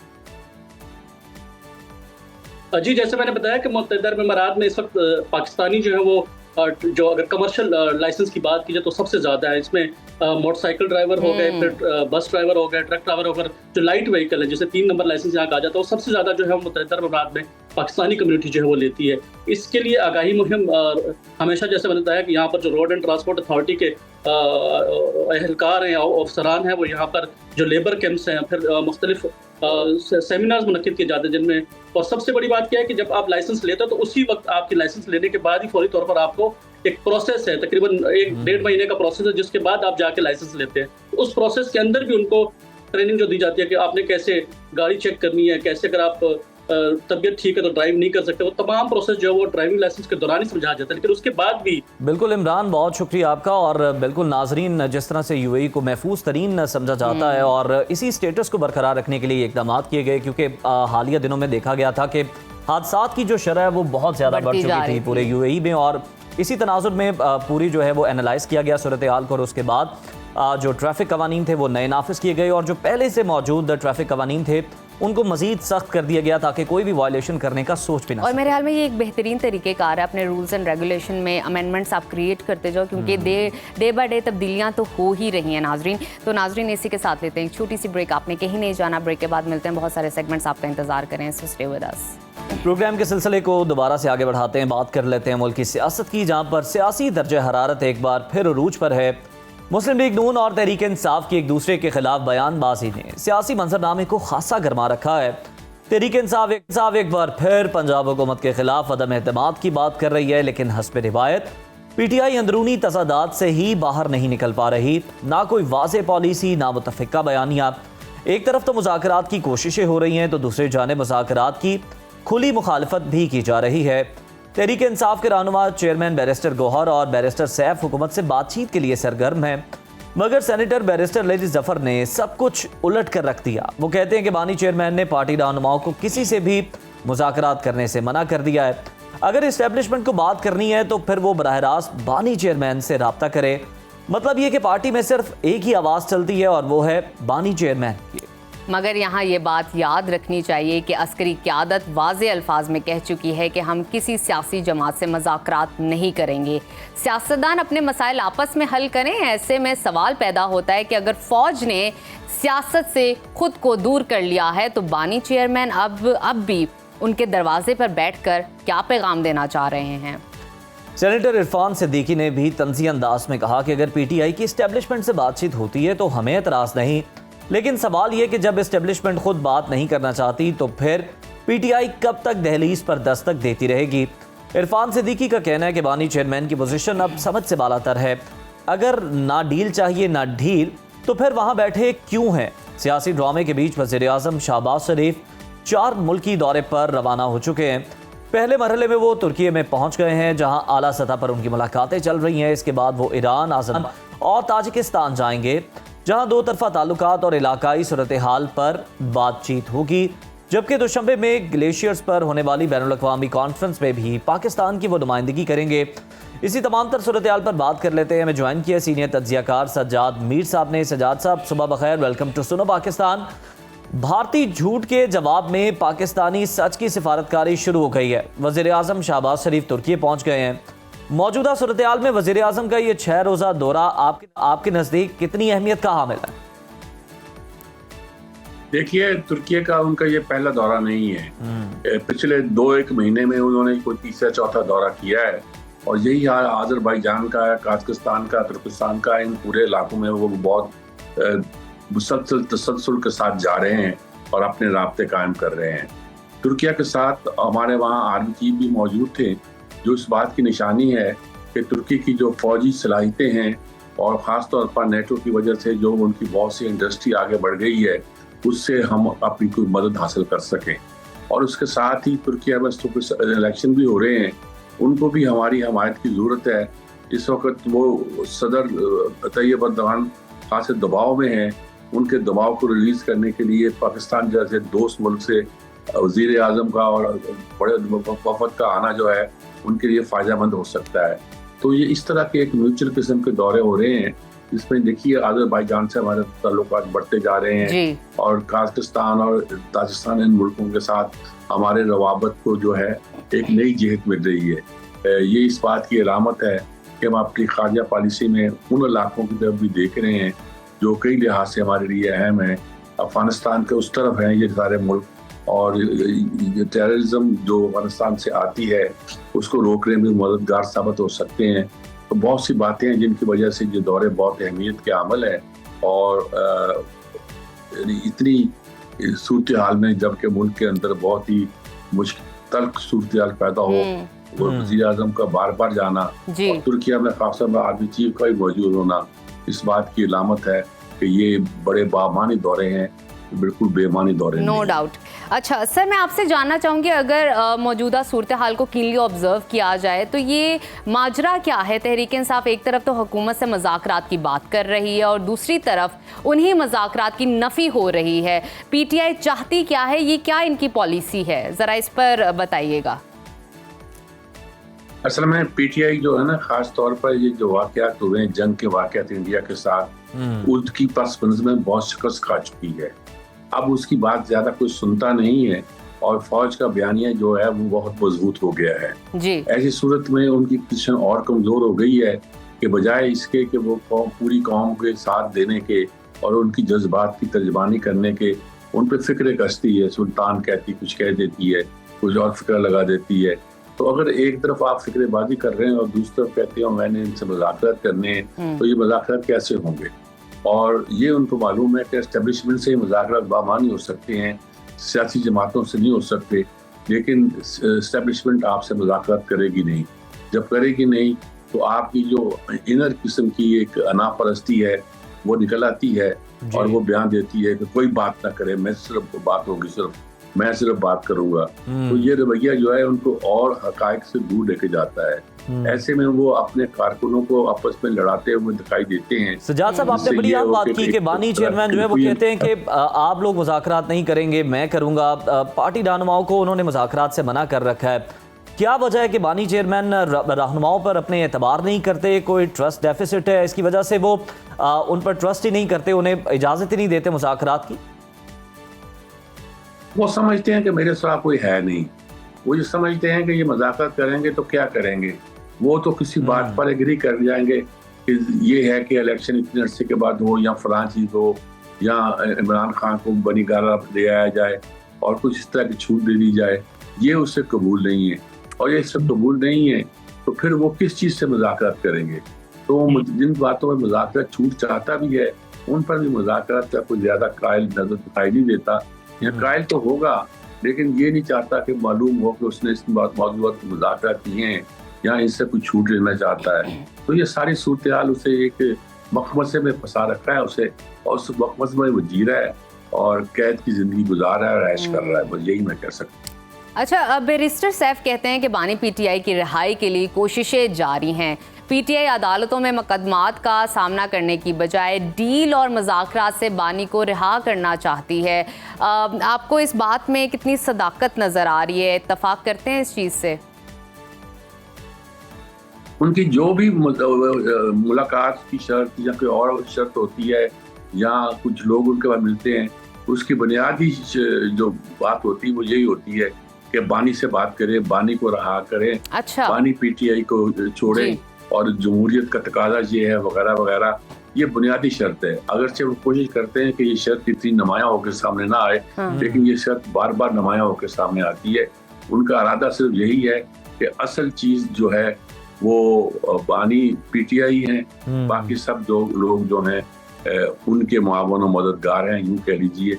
[SPEAKER 6] जी, जैसे मैंने बताया कि मुत्तहिदा अरब अमीरात में इस वक्त पाकिस्तानी जो है वो जो अगर कमर्शियल लाइसेंस की बात की जाए तो सबसे ज़्यादा है। इसमें मोटरसाइकिल ड्राइवर हो गए, फिर बस ड्राइवर हो गए, ट्रक ड्राइवर हो गए, जो लाइट व्हीकल है जिसे 3 नंबर लाइसेंस यहाँ कहा जाता है वो सबसे ज़्यादा जो है मुत्तहिदा अरब अमीरात में पाकिस्तानी कम्युनिटी जो है वो लेती है। इसके लिए आगाही मुहिम हमेशा, जैसे मैंने बताया कि यहाँ पर जो रोड एंड ट्रांसपोर्ट अथॉरिटी के एहलकार हैं, अफसरान हैं, वो यहाँ पर जो लेबर कैंप्स हैं, फिर मुख्तलिफ सेमिनार्स मुनक्किद किए जाते हैं जिनमें, और सबसे बड़ी बात क्या है कि जब आप लाइसेंस लेते हो तो उसी वक्त आपकी लाइसेंस लेने के बाद ही फौरी तौर पर आपको एक प्रोसेस है, तकरीबन 1-1.5 महीने का प्रोसेस है जिसके बाद आप जाके लाइसेंस लेते हैं। तो उस प्रोसेस के अंदर भी उनको ट्रेनिंग जो दी जाती है कि आपने कैसे गाड़ी चेक करनी है, कैसे अगर आप तबीयत ठीक है तो ड्राइव नहीं कर सकते, वो तमाम प्रोसेस जो है वो ड्राइविंग लाइसेंस के दौरान ही समझाया जाता है, लेकिन उसके बाद भी।
[SPEAKER 1] बिल्कुल इमरान, बहुत शुक्रिया आपका। और बिल्कुल नाजरीन, जिस तरह से यूएई को महफूज तरीन समझा जाता है और इसी स्टेटस को बरकरार रखने के लिए इकदाम किए गए, क्योंकि हालिया दिनों में देखा गया था कि हादसात की जो शरह है वो बहुत ज़्यादा बढ़ चुकी थी पूरे यूएई में, और इसी तनाजुर में पूरी जो है वो एनालाइज किया गया सूरत हाल को, और उसके बाद जो ट्रैफिक कवानीन थे वो नए नाफिज किए गए, और जो पहले से मौजूद ट्रैफिक कवानीन थे उनको मजीद सख्त कर दिया गया ताकि कोई भी वायलेशन करने का सोच भी ना
[SPEAKER 2] और मेरे ख्याल में ये एक बेहतरीन तरीक़ेकार है, अपने रूल्स एंड रेगुलेशन में अमेंडमेंट्स आप क्रिएट करते जाओ, क्योंकि डे बाय डे तब्दीलियाँ तो हो ही रही हैं नाजरीन। तो नाजरीन इसी के साथ लेते हैं एक छोटी सी ब्रेक, आपने कहीं नहीं जाना, ब्रेक के बाद मिलते हैं, बहुत सारे सेगमेंट्स आपका इंतजार करें, so stay with us.
[SPEAKER 1] Programme के सिलसिले को दोबारा से आगे बढ़ाते हैं, बात कर लेते हैं मुल्क की सियासत की, जहां पर सियासी दर्जा हरारत एक बार फिर उरूज पर है। मुस्लिम लीग नून और तहरीक इंसाफ की एक दूसरे के खिलाफ बयानबाजी ने सियासी मंजरनामे को खासा गर्मा रखा है। तहरीक इंसाफ एक बार फिर पंजाब हुकूमत के खिलाफ अदम एतमाद की बात कर रही है, लेकिन हस्ब रिवायत PTI अंदरूनी तजादात से ही बाहर नहीं निकल पा रही, ना कोई वाज़ेह पॉलिसी, ना मुतफ़िका बयानिया। एक तरफ तो मुज़ाकरात की कोशिशें हो रही हैं, तो दूसरी जानिब मुज़ाकरात की खुली मुखालफत भी की जा रही है। तहरीक इंसाफ के रहनुमा चेयरमैन बैरिस्टर गौहर और बैरिस्टर सैफ हुकूमत से बातचीत के लिए सरगर्म हैं, मगर सेनेटर बैरिस्टर लेडी जफर ने सब कुछ उलट कर रख दिया। वो कहते हैं कि बानी चेयरमैन ने पार्टी रहनुमाओं को किसी से भी मुज़ाकरात करने से मना कर दिया है। अगर इस्टेब्लिशमेंट को बात करनी है तो फिर वो बराह रास्त बानी चेयरमैन से रब्ता करे। मतलब ये कि पार्टी में सिर्फ एक ही आवाज़ चलती है और वो है बानी चेयरमैन की।
[SPEAKER 2] मगर यहाँ ये बात याद रखनी चाहिए कि अस्करी क़यादत वाज़ेह अल्फाज में कह चुकी है कि हम किसी सियासी जमात से मुज़ाकरात नहीं करेंगे। सियासतदान अपने मसाइल आपस में हल करें। ऐसे में सवाल पैदा होता है कि अगर फ़ौज ने सियासत से खुद को दूर कर लिया है तो बानी चेयरमैन अब भी उनके दरवाजे पर बैठकर क्या पैगाम देना चाह रहे हैं।
[SPEAKER 1] सेनेटर इरफान सिद्दीकी ने भी तंज़ी अंदाज में कहा कि अगर PTI की इस्टेब्लिशमेंट से बातचीत होती है तो हमें एतराज़ नहीं, लेकिन सवाल ये कि जब इस्टेब्लिशमेंट खुद बात नहीं करना चाहती तो फिर PTI कब तक दहलीज पर दस्तक देती रहेगी। इरफान सिद्दीकी का कहना है कि बानी चेयरमैन की पोजीशन अब समझ से बालातर है। अगर ना डील चाहिए ना ढील तो फिर वहाँ बैठे क्यों हैं। सियासी ड्रामे के बीच वज़ीर आज़म शहबाज शरीफ 4 मुल्की दौरे पर रवाना हो चुके हैं। पहले मरहले में वो तुर्की में पहुँच गए हैं, जहाँ आला सतह पर उनकी मुलाकातें चल रही हैं। इसके बाद वो ईरान, आज़रबाईजान और ताजिकिस्तान जाएंगे, जहां दो तरफा ताल्लुकात और इलाकाई सूरत हाल पर बातचीत होगी। जबकि दुशंबे में ग्लेशियर्स पर होने वाली बैनुल अक़वामी कॉन्फ्रेंस में भी पाकिस्तान की वो नुमाइंदगी करेंगे। इसी तमाम तर सूरत हाल पर बात कर लेते हैं। हमें ज्वाइन किया सीनियर तज्ज़ियाकार सज्जाद मीर साहब ने। सज्जाद साहब सुबह बखैर, वेलकम टू सुनो पाकिस्तान। भारतीय झूठ के जवाब में पाकिस्तानी सच की सिफारतकारी शुरू हो गई है। वज़ीर आज़म शहबाज शरीफ तुर्की पहुँच गए हैं। मौजूदा सूरत हाल में वज़ीर आज़म का ये 6 रोज़ा दौरा आपके नज़दीक कितनी अहमियत का हामिल है?
[SPEAKER 7] देखिए, तुर्की का उनका ये पहला दौरा नहीं है। पिछले 2-1 महीने में उन्होंने कोई तीसरा चौथा दौरा किया है, और यही हाल आज़रबाईजान का, काज़ाकिस्तान का, तुर्कस्तान का, इन पूरे इलाकों में वो बहुत मुसलसल तसलसल के साथ जा रहे हैं और अपने राब्ते कायम कर रहे हैं। तुर्की के साथ हमारे वहाँ आर्मी चीफ भी मौजूद थे, जो इस बात की निशानी है कि तुर्की की जो फौजी सलाहियतें हैं और ख़ास तौर पर नेटो की वजह से जो उनकी बहुत सी इंडस्ट्री आगे बढ़ गई है, उससे हम अपनी कोई मदद हासिल कर सकें। और उसके साथ ही तुर्की में इलेक्शन भी हो रहे हैं, उनको भी हमारी हमायत की ज़रूरत है। इस वक्त वो सदर तैयब अर्दोग़ान खासे दबाव में हैं। उनके दबाव को रिलीज़ करने के लिए पाकिस्तान जैसे दोस्त मुल्क से वज़ीर आज़म का और बड़े वफद का आना जो है उनके लिए फ़ायदेमंद हो सकता है। तो ये इस तरह के एक म्यूचुअल किस्म के दौरे हो रहे हैं, जिसमें देखिए आज़रबाईजान से हमारे ताल्लुकात बढ़ते जा रहे हैं और काज़ाकिस्तान और ताजिकिस्तान इन मुल्कों के साथ हमारे रवाबत को जो है एक नई जिहत मिल रही है। ये इस बात की अलामत है कि हम अपनी खारजा पॉलिसी में उन इलाकों की तरफ भी देख रहे हैं जो कई लिहाज से हमारे लिए अहम है। अफगानिस्तान के उस तरफ हैं ये सारे मुल्क, और ये टेररिज्म जो अफगानिस्तान से आती है उसको रोकने में मददगार साबित हो सकते हैं। तो बहुत सी बातें हैं जिनकी वजह से ये दौरे बहुत अहमियत के अमल है। और इतनी सूरत हाल में जबकि मुल्क के अंदर बहुत ही मुश्किल तल्ख सूरत हाल पैदा हो, और वज़ीर आज़म का बार बार जाना और तुर्की में खासतौर पर आर्मी चीफ का भी मौजूद होना इस बात की अलामत है कि ये बड़े बामानी दौरे हैं, बिल्कुल बेमानी दौरे।
[SPEAKER 2] No doubt. अच्छा सर, मैं आपसे जानना चाहूँगी, अगर मौजूदा सूरत हाल को कीनली ऑब्जर्व किया जाए तो ये माजरा क्या है? तहरीक इंसाफ एक तरफ तो हुकूमत से मुज़ाकरात की बात कर रही है और दूसरी तरफ उन्हीं मुज़ाकरात की नफ़ी हो रही है। PTI चाहती क्या है? ये क्या इनकी पॉलिसी है? ज़रा इस पर बताइएगा।
[SPEAKER 7] असल में PTI जो है ना, खास तौर पर ये जो वाक़यात हुए हैं, जंग के वाक़यात इंडिया के साथ, उसकी पस मंज़र में बहुत शिकस्त खा चुकी है। अब उसकी बात ज्यादा कोई सुनता नहीं है और फौज का बयानिया जो है वो बहुत मजबूत हो गया है
[SPEAKER 2] जी।
[SPEAKER 7] ऐसी सूरत में उनकी पोजीशन और कमजोर हो गई है कि बजाय इसके कि वो पूरी कौम के साथ देने के और उनकी जज्बात की तर्जमानी करने के, उन पर फिक्र कसती है। सुल्तान कहती कुछ कह देती है, कुछ और फिक्र लगा देती है। तो अगर एक तरफ आप फिक्रबाजी कर रहे हैं और दूसरी तरफ कहते हो मैंने इनसे मुज़ाकरात करने हैं, तो ये मुज़ाकरात कैसे होंगे? और ये उनको मालूम है कि एस्टेब्लिशमेंट से मुज़ाकरात बामानी हो सकते हैं, सियासी जमातों से नहीं हो सकते, लेकिन एस्टेब्लिशमेंट आपसे मुज़ाकरात करेगी नहीं। जब करेगी नहीं तो आपकी जो इनर किस्म की एक अनापरस्ती है वो निकल आती है और वो बयान देती है कि कोई बात ना करे, मैं सिर्फ बात होगी, मैं सिर्फ बात करूंगा। तो ये रवैया जो है उनको और हकायक से दूर लेके जाता है। ऐसे में वो अपने कारकुनों को आपस में लड़ाते हुए दिखाई देते हैं।
[SPEAKER 1] सज्जाद साहब, आपने बड़ी आम बात की कि बानी चेयरमैन जो है वो कहते हैं कि आप लोग मुज़ाकरात नहीं करेंगे, मैं करूंगा। पार्टी रहनुमाओं को उन्होंने मुज़ाकरात से मना कर रखा है। क्या वजह है कि बानी चेयरमैन रहनुमाओं पर अपने एतबार नहीं करते? कोई ट्रस्ट डेफिसिट है इसकी वजह से वो उन पर ट्रस्ट ही नहीं करते, उन्हें इजाज़त ही नहीं देते मुज़ाकरात की?
[SPEAKER 7] वो समझते हैं कि मेरे साथ कोई है नहीं। वो ये समझते हैं कि ये मुज़ाकरात करेंगे तो क्या करेंगे, वो तो किसी बात पर एग्री कर जाएंगे कि ये है कि इलेक्शन इतने अरसे के बाद हो या फलां चीज़ हो या इमरान खान को बनी गारा ले आया जाए और कुछ इस तरह की छूट दे दी जाए। ये उससे कबूल नहीं है और ये सब कबूल नहीं है तो फिर वो किस चीज़ से मुज़ाकरात करेंगे? तो जिन बातों में मुज़ाकरात छूट चाहता भी है उन पर भी मुज़ाकरात का कोई ज़्यादा कायल नजर दिखाई नहीं देता। या कायल तो होगा लेकिन ये नहीं चाहता कि मालूम हो कि उसने इस मौजूद मुज़ाकरात किए हैं या इससे कुछ छूट लेना चाहता है। तो ये सारी सूरत हाल उसे एक मखमसे में फंसा रखा है उसे, और उस मखमसे में वो जी रहा है और कैद की जिंदगी गुजार रहा है और ऐश कर रहा है। बस यही मैं कह सकता हूँ।
[SPEAKER 2] अच्छा, बैरिस्टर सैफ कहते हैं कि बानी पीटीआई की रिहाई के लिए कोशिशें जारी हैं। पीटीआई अदालतों में मुकदमात का सामना करने की बजाय डील और मुज़ाकरात से बानी को रिहा करना चाहती है। आपको इस बात में कितनी सदाकत नज़र आ रही है? इत्तफाक करते हैं इस चीज़ से?
[SPEAKER 7] उनकी जो भी मुलाकात की शर्त या कोई और शर्त होती है या कुछ लोग उनके पास मिलते हैं, उसकी बुनियादी जो बात होती है वो यही होती है कि बानी से बात करें, बानी को रहा करें।
[SPEAKER 2] अच्छा।
[SPEAKER 7] बानी पीटीआई को छोड़ें और जमहूरियत का तकाजा ये है वगैरह वगैरह, ये बुनियादी शर्त है। अगरचे वो कोशिश करते हैं कि ये शर्त इतनी नुमाया होकर सामने ना आए, लेकिन ये शर्त बार बार नुमाया होकर सामने आती है। उनका इरादा सिर्फ यही है कि असल चीज जो है वो बानी पीटीआई है, बाकी सब जो लोग जो हैं उनके मुआवन और मददगार हैं, यूं कह लीजिए।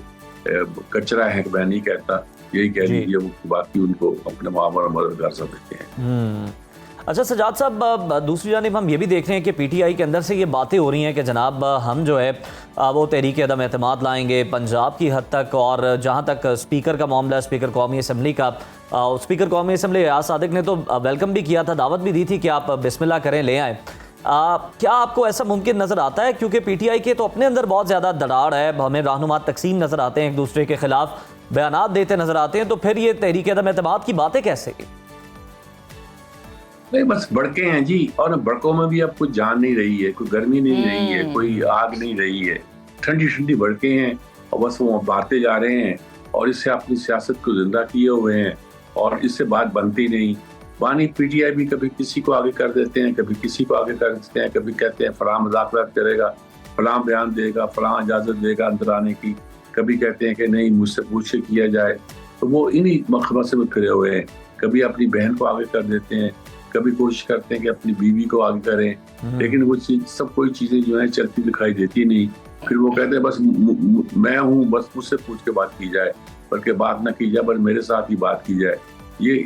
[SPEAKER 7] कचरा है मैं नहीं कहता, यही कह लीजिए, वो बाकी उनको अपने मुआवन और मददगार समझते हैं।
[SPEAKER 1] अच्छा सजाद साहब, दूसरी जानिब हम ये भी देख रहे हैं कि पीटीआई के अंदर से ये बातें हो रही हैं कि जनाब हम जो है वो तहरीक अदम एतमाद लाएंगे पंजाब की हद तक, और जहाँ तक स्पीकर का मामला, स्पीकर कौमी असम्बली का, स्पीकर कौमी असम्बली रियाज सादिक ने तो वेलकम भी किया था, दावत भी दी थी कि आप बिस्मिल्लाह करें, ले आएँ। क्या आपको ऐसा मुमकिन नज़र आता है? क्योंकि पीटीआई के तो अपने अंदर बहुत ज़्यादा दरार है, हमें रहनुमा तकसीम नज़र आते हैं, एक दूसरे के खिलाफ बयानात देते नज़र आते हैं, तो फिर ये तहरीक अदम एतमाद की बातें कैसे की?
[SPEAKER 7] नहीं, बस भड़के हैं जी, और भड़कों में भी अब कुछ जान नहीं रही है, कोई गर्मी नहीं रही है, कोई आग नहीं रही है, ठंडी ठंडी भड़के हैं और बस वो बांटते जा रहे हैं और इससे अपनी सियासत को जिंदा किए हुए हैं और इससे बात बनती नहीं। बानी पीटीआई भी कभी किसी को आगे कर देते हैं, कभी किसी को आगे कर देते हैं, कभी कहते हैं फलां मुज़ाकरात करेगा, फलां बयान देगा, फलां इजाज़त देगा अंदर आने की, कभी कहते हैं कि नहीं मुझसे पूछ किया जाए। तो वो इन्हीं मखमसे में फिरे हुए हैं। कभी अपनी बहन को आगे कर देते हैं, कभी कोशिश करते हैं कि अपनी बीवी को आगे करें, लेकिन वो चीज सब कोई चीजें जो है चलती दिखाई देती नहीं। फिर वो कहते हैं बस मैं हूँ, बस मुझसे पूछ के बात की जाए, बल्कि बात ना की जाए, बस मेरे साथ ही बात की जाए। ये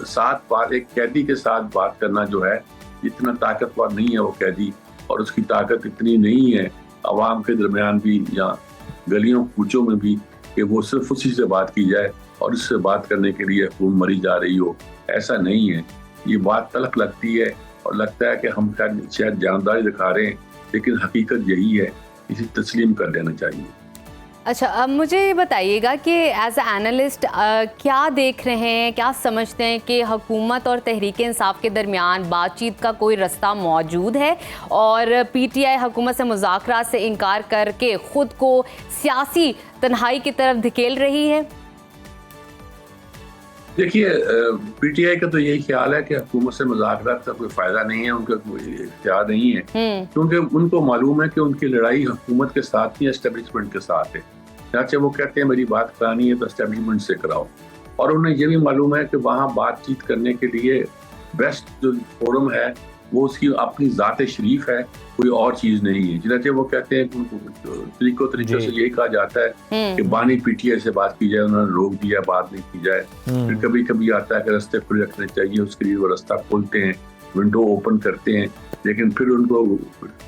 [SPEAKER 7] साथ बात, एक कैदी के साथ बात करना जो है इतना ताकतवर नहीं है वो कैदी, और उसकी ताकत इतनी नहीं है आवाम के दरमियान भी या गलियों कूचों में भी कि वो सिर्फ उसी से बात की जाए और उससे बात करने के लिए खून मरी जा रही हो। ऐसा नहीं है। ये बात तलख लगती है और लगता है कि हम शायद जानदारी दिखा रहे हैं, लेकिन हकीकत यही है, इसे तस्लीम कर लेना चाहिए।
[SPEAKER 2] अच्छा, अब मुझे ये बताइएगा कि एज ए एनालिस्ट क्या देख रहे हैं, क्या समझते हैं कि हुकूमत और तहरीक इंसाफ के दरमियान बातचीत का कोई रास्ता मौजूद है और पीटीआई हुकूमत से मुज़ाकरात से इनकार करके ख़ुद को सियासी तन्हाई की तरफ धकेल रही है?
[SPEAKER 7] देखिए, पीटीआई का तो यही ख्याल है कि हुकूमत से मुज़ाकरात का कोई फ़ायदा नहीं है, उनका कोई इख्तियार नहीं है, क्योंकि उनको मालूम है कि उनकी लड़ाई हुकूमत के साथ नहीं, एस्टेब्लिशमेंट के साथ है। चाहे वो कहते हैं मेरी बात करानी है तो एस्टेब्लिशमेंट से कराओ, और उन्हें ये भी मालूम है कि वहाँ बातचीत करने के लिए बेस्ट जो फोरम है वो उसकी अपनी ज़ात शरीफ है, कोई और चीज़ नहीं है। जिनाचे वो कहते हैं तरीकों से यही कहा जाता है कि बानी पीटीआई से बात की जाए, उन्होंने रोक दिया, बात नहीं की जाए। फिर कभी कभी आता है कि रास्ते खुले रखने चाहिए, उसके लिए वो रास्ता खोलते हैं, विंडो ओपन करते हैं, लेकिन फिर उनको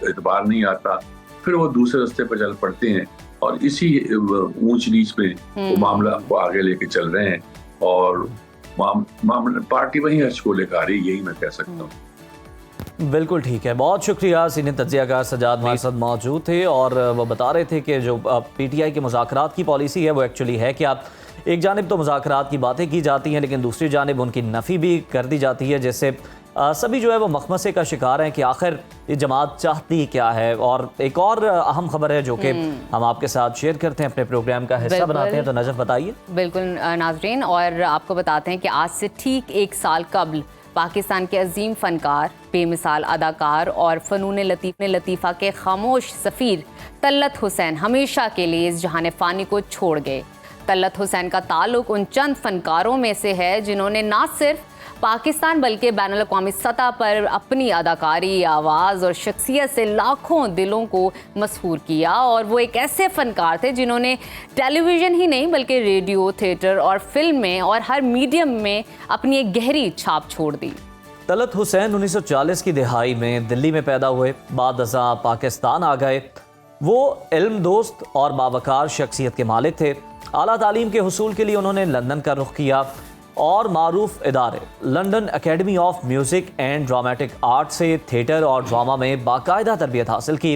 [SPEAKER 7] एतबार नहीं आता, फिर वो दूसरे रास्ते पर चल पड़ते हैं, और इसी ऊंच नीच में वो मामला को आगे लेके चल रहे हैं, और पार्टी वही हर्ष को लेकर आ रही, यही मैं कह सकता हूँ।
[SPEAKER 1] बिल्कुल ठीक है, बहुत शुक्रिया। सीनियर तज्ज़ियाकार सजाद हमारे साथ मौजूद थे और वो बता रहे थे कि जो पीटीआई की मुज़ाकरात की पॉलिसी है वो एक्चुअली है कि आप एक जानिब तो मुज़ाकरात की बातें की जाती हैं, लेकिन दूसरी जानिब उनकी नफ़ी भी कर दी जाती है, जिससे सभी जो है वो मखमसे का शिकार हैं कि आखिर ये जमात चाहती क्या है। और एक और अहम खबर है जो कि हम आपके साथ शेयर करते हैं, अपने प्रोग्राम का हिस्सा बनाते हैं, तो नजफ बताइए।
[SPEAKER 2] बिल्कुल नाजरीन, और आपको बताते हैं कि आज से ठीक 1 साल कबल पाकिस्तान के अजीम फ़नकार, बेमिसाल अदाकार और फ़नून लतीफ़ा के खामोश सफ़ीर तलत हुसैन हमेशा के लिए इस जहान फ़ानी को छोड़ गए। तलत हुसैन का ताल्लुक़ उन चंद फ़नकारों में से है जिन्होंने ना सिर्फ पाकिस्तान बल्कि बैनुल अक़वामी सतह पर अपनी अदाकारी, आवाज़ और शख्सियत से लाखों दिलों को मसहूर किया, और वो एक ऐसे फ़नकार थे जिन्होंने टेलीविज़न ही नहीं बल्कि रेडियो, थिएटर और फिल्म में और हर मीडियम में अपनी एक गहरी छाप छोड़ दी।
[SPEAKER 1] तलत हुसैन 1940 की दिहाई में दिल्ली में पैदा हुए, बाद अज़ां पाकिस्तान आ गए। वो इल्म दोस्त और बावकार शख्सियत के मालिक थे। आला तालीम के हुसूल के लिए उन्होंने लंदन का रुख किया और मारूफ इदारे London academy of music and dramatic art से थिएटर और ड्रामा में बाकायदा तरबियत हासिल की।